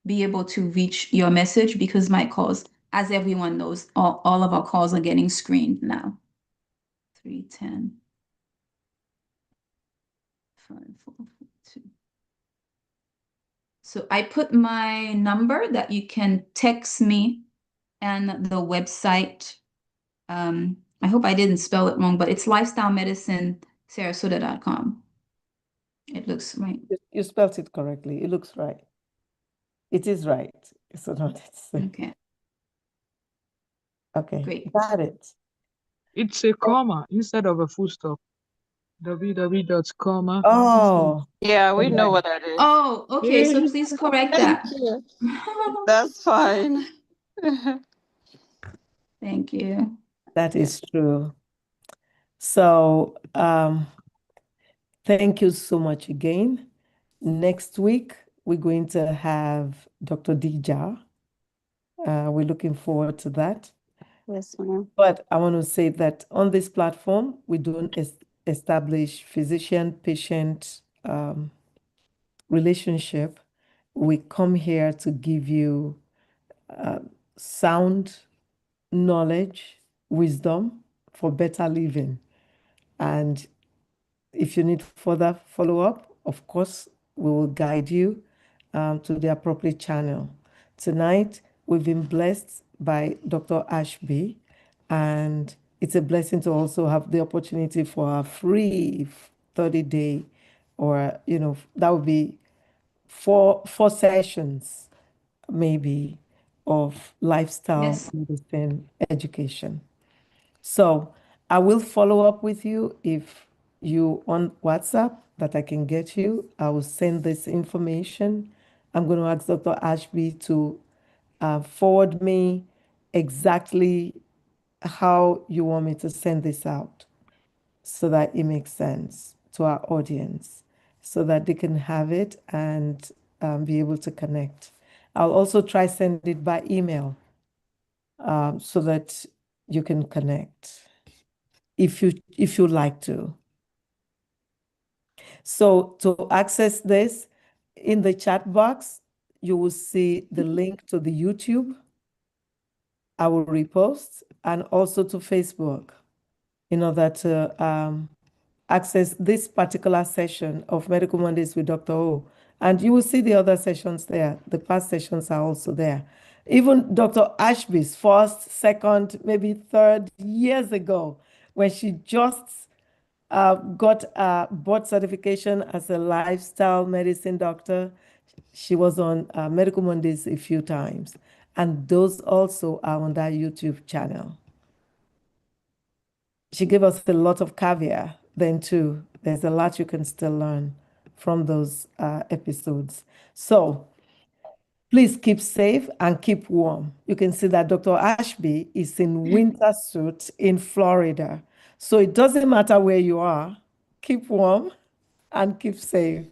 be able to reach your message because my calls, as everyone knows, all of our calls are getting screened now. 310 5442. So I put my number that you can text me, and the website. I hope I didn't spell it wrong, but it's lifestylemedicinesarasota.com. It looks right. You spelled it correctly. It looks right. It is right. So not it's Okay, okay. great. Got it. It's a comma instead of a full stop. www.comma. Oh, Yeah, we know okay. what that is. Oh, okay. So please correct that. Thank you. That's fine. Thank you. That is true. So, thank you so much again. Next week, we're going to have Dr. Dija. We're looking forward to that. Yes, ma'am. But I want to say that on this platform, we don't establish physician-patient relationship. We come here to give you sound knowledge, wisdom for better living. And if you need further follow-up, of course, we will guide you to the appropriate channel. Tonight, we've been blessed by Dr. Ashby, and it's a blessing to also have the opportunity for a free 30-day, or, that would be four sessions, maybe, of lifestyle Yes. medicine education. So I will follow up with you if you on WhatsApp that I can get you. I will send this information. I'm going to ask Dr. Ashby to forward me exactly how you want me to send this out so that it makes sense to our audience, so that they can have it and be able to connect. I'll also try send it by email so that you can connect if you like to. So to access this, in the chat box, you will see the link to the YouTube. I will repost, and also to Facebook, in order to access this particular session of Medical Mondays with Dr. O. And you will see the other sessions there. The past sessions are also there. Even Dr. Ashby's first, second, maybe third years ago, when she just got a board certification as a lifestyle medicine doctor. She was on Medical Mondays a few times. And those also are on that YouTube channel. She gave us a lot of caveat then too. There's a lot you can still learn from those episodes. So please keep safe and keep warm. You can see that Dr. Ashby is in winter suit in Florida. So it doesn't matter where you are, keep warm and keep safe.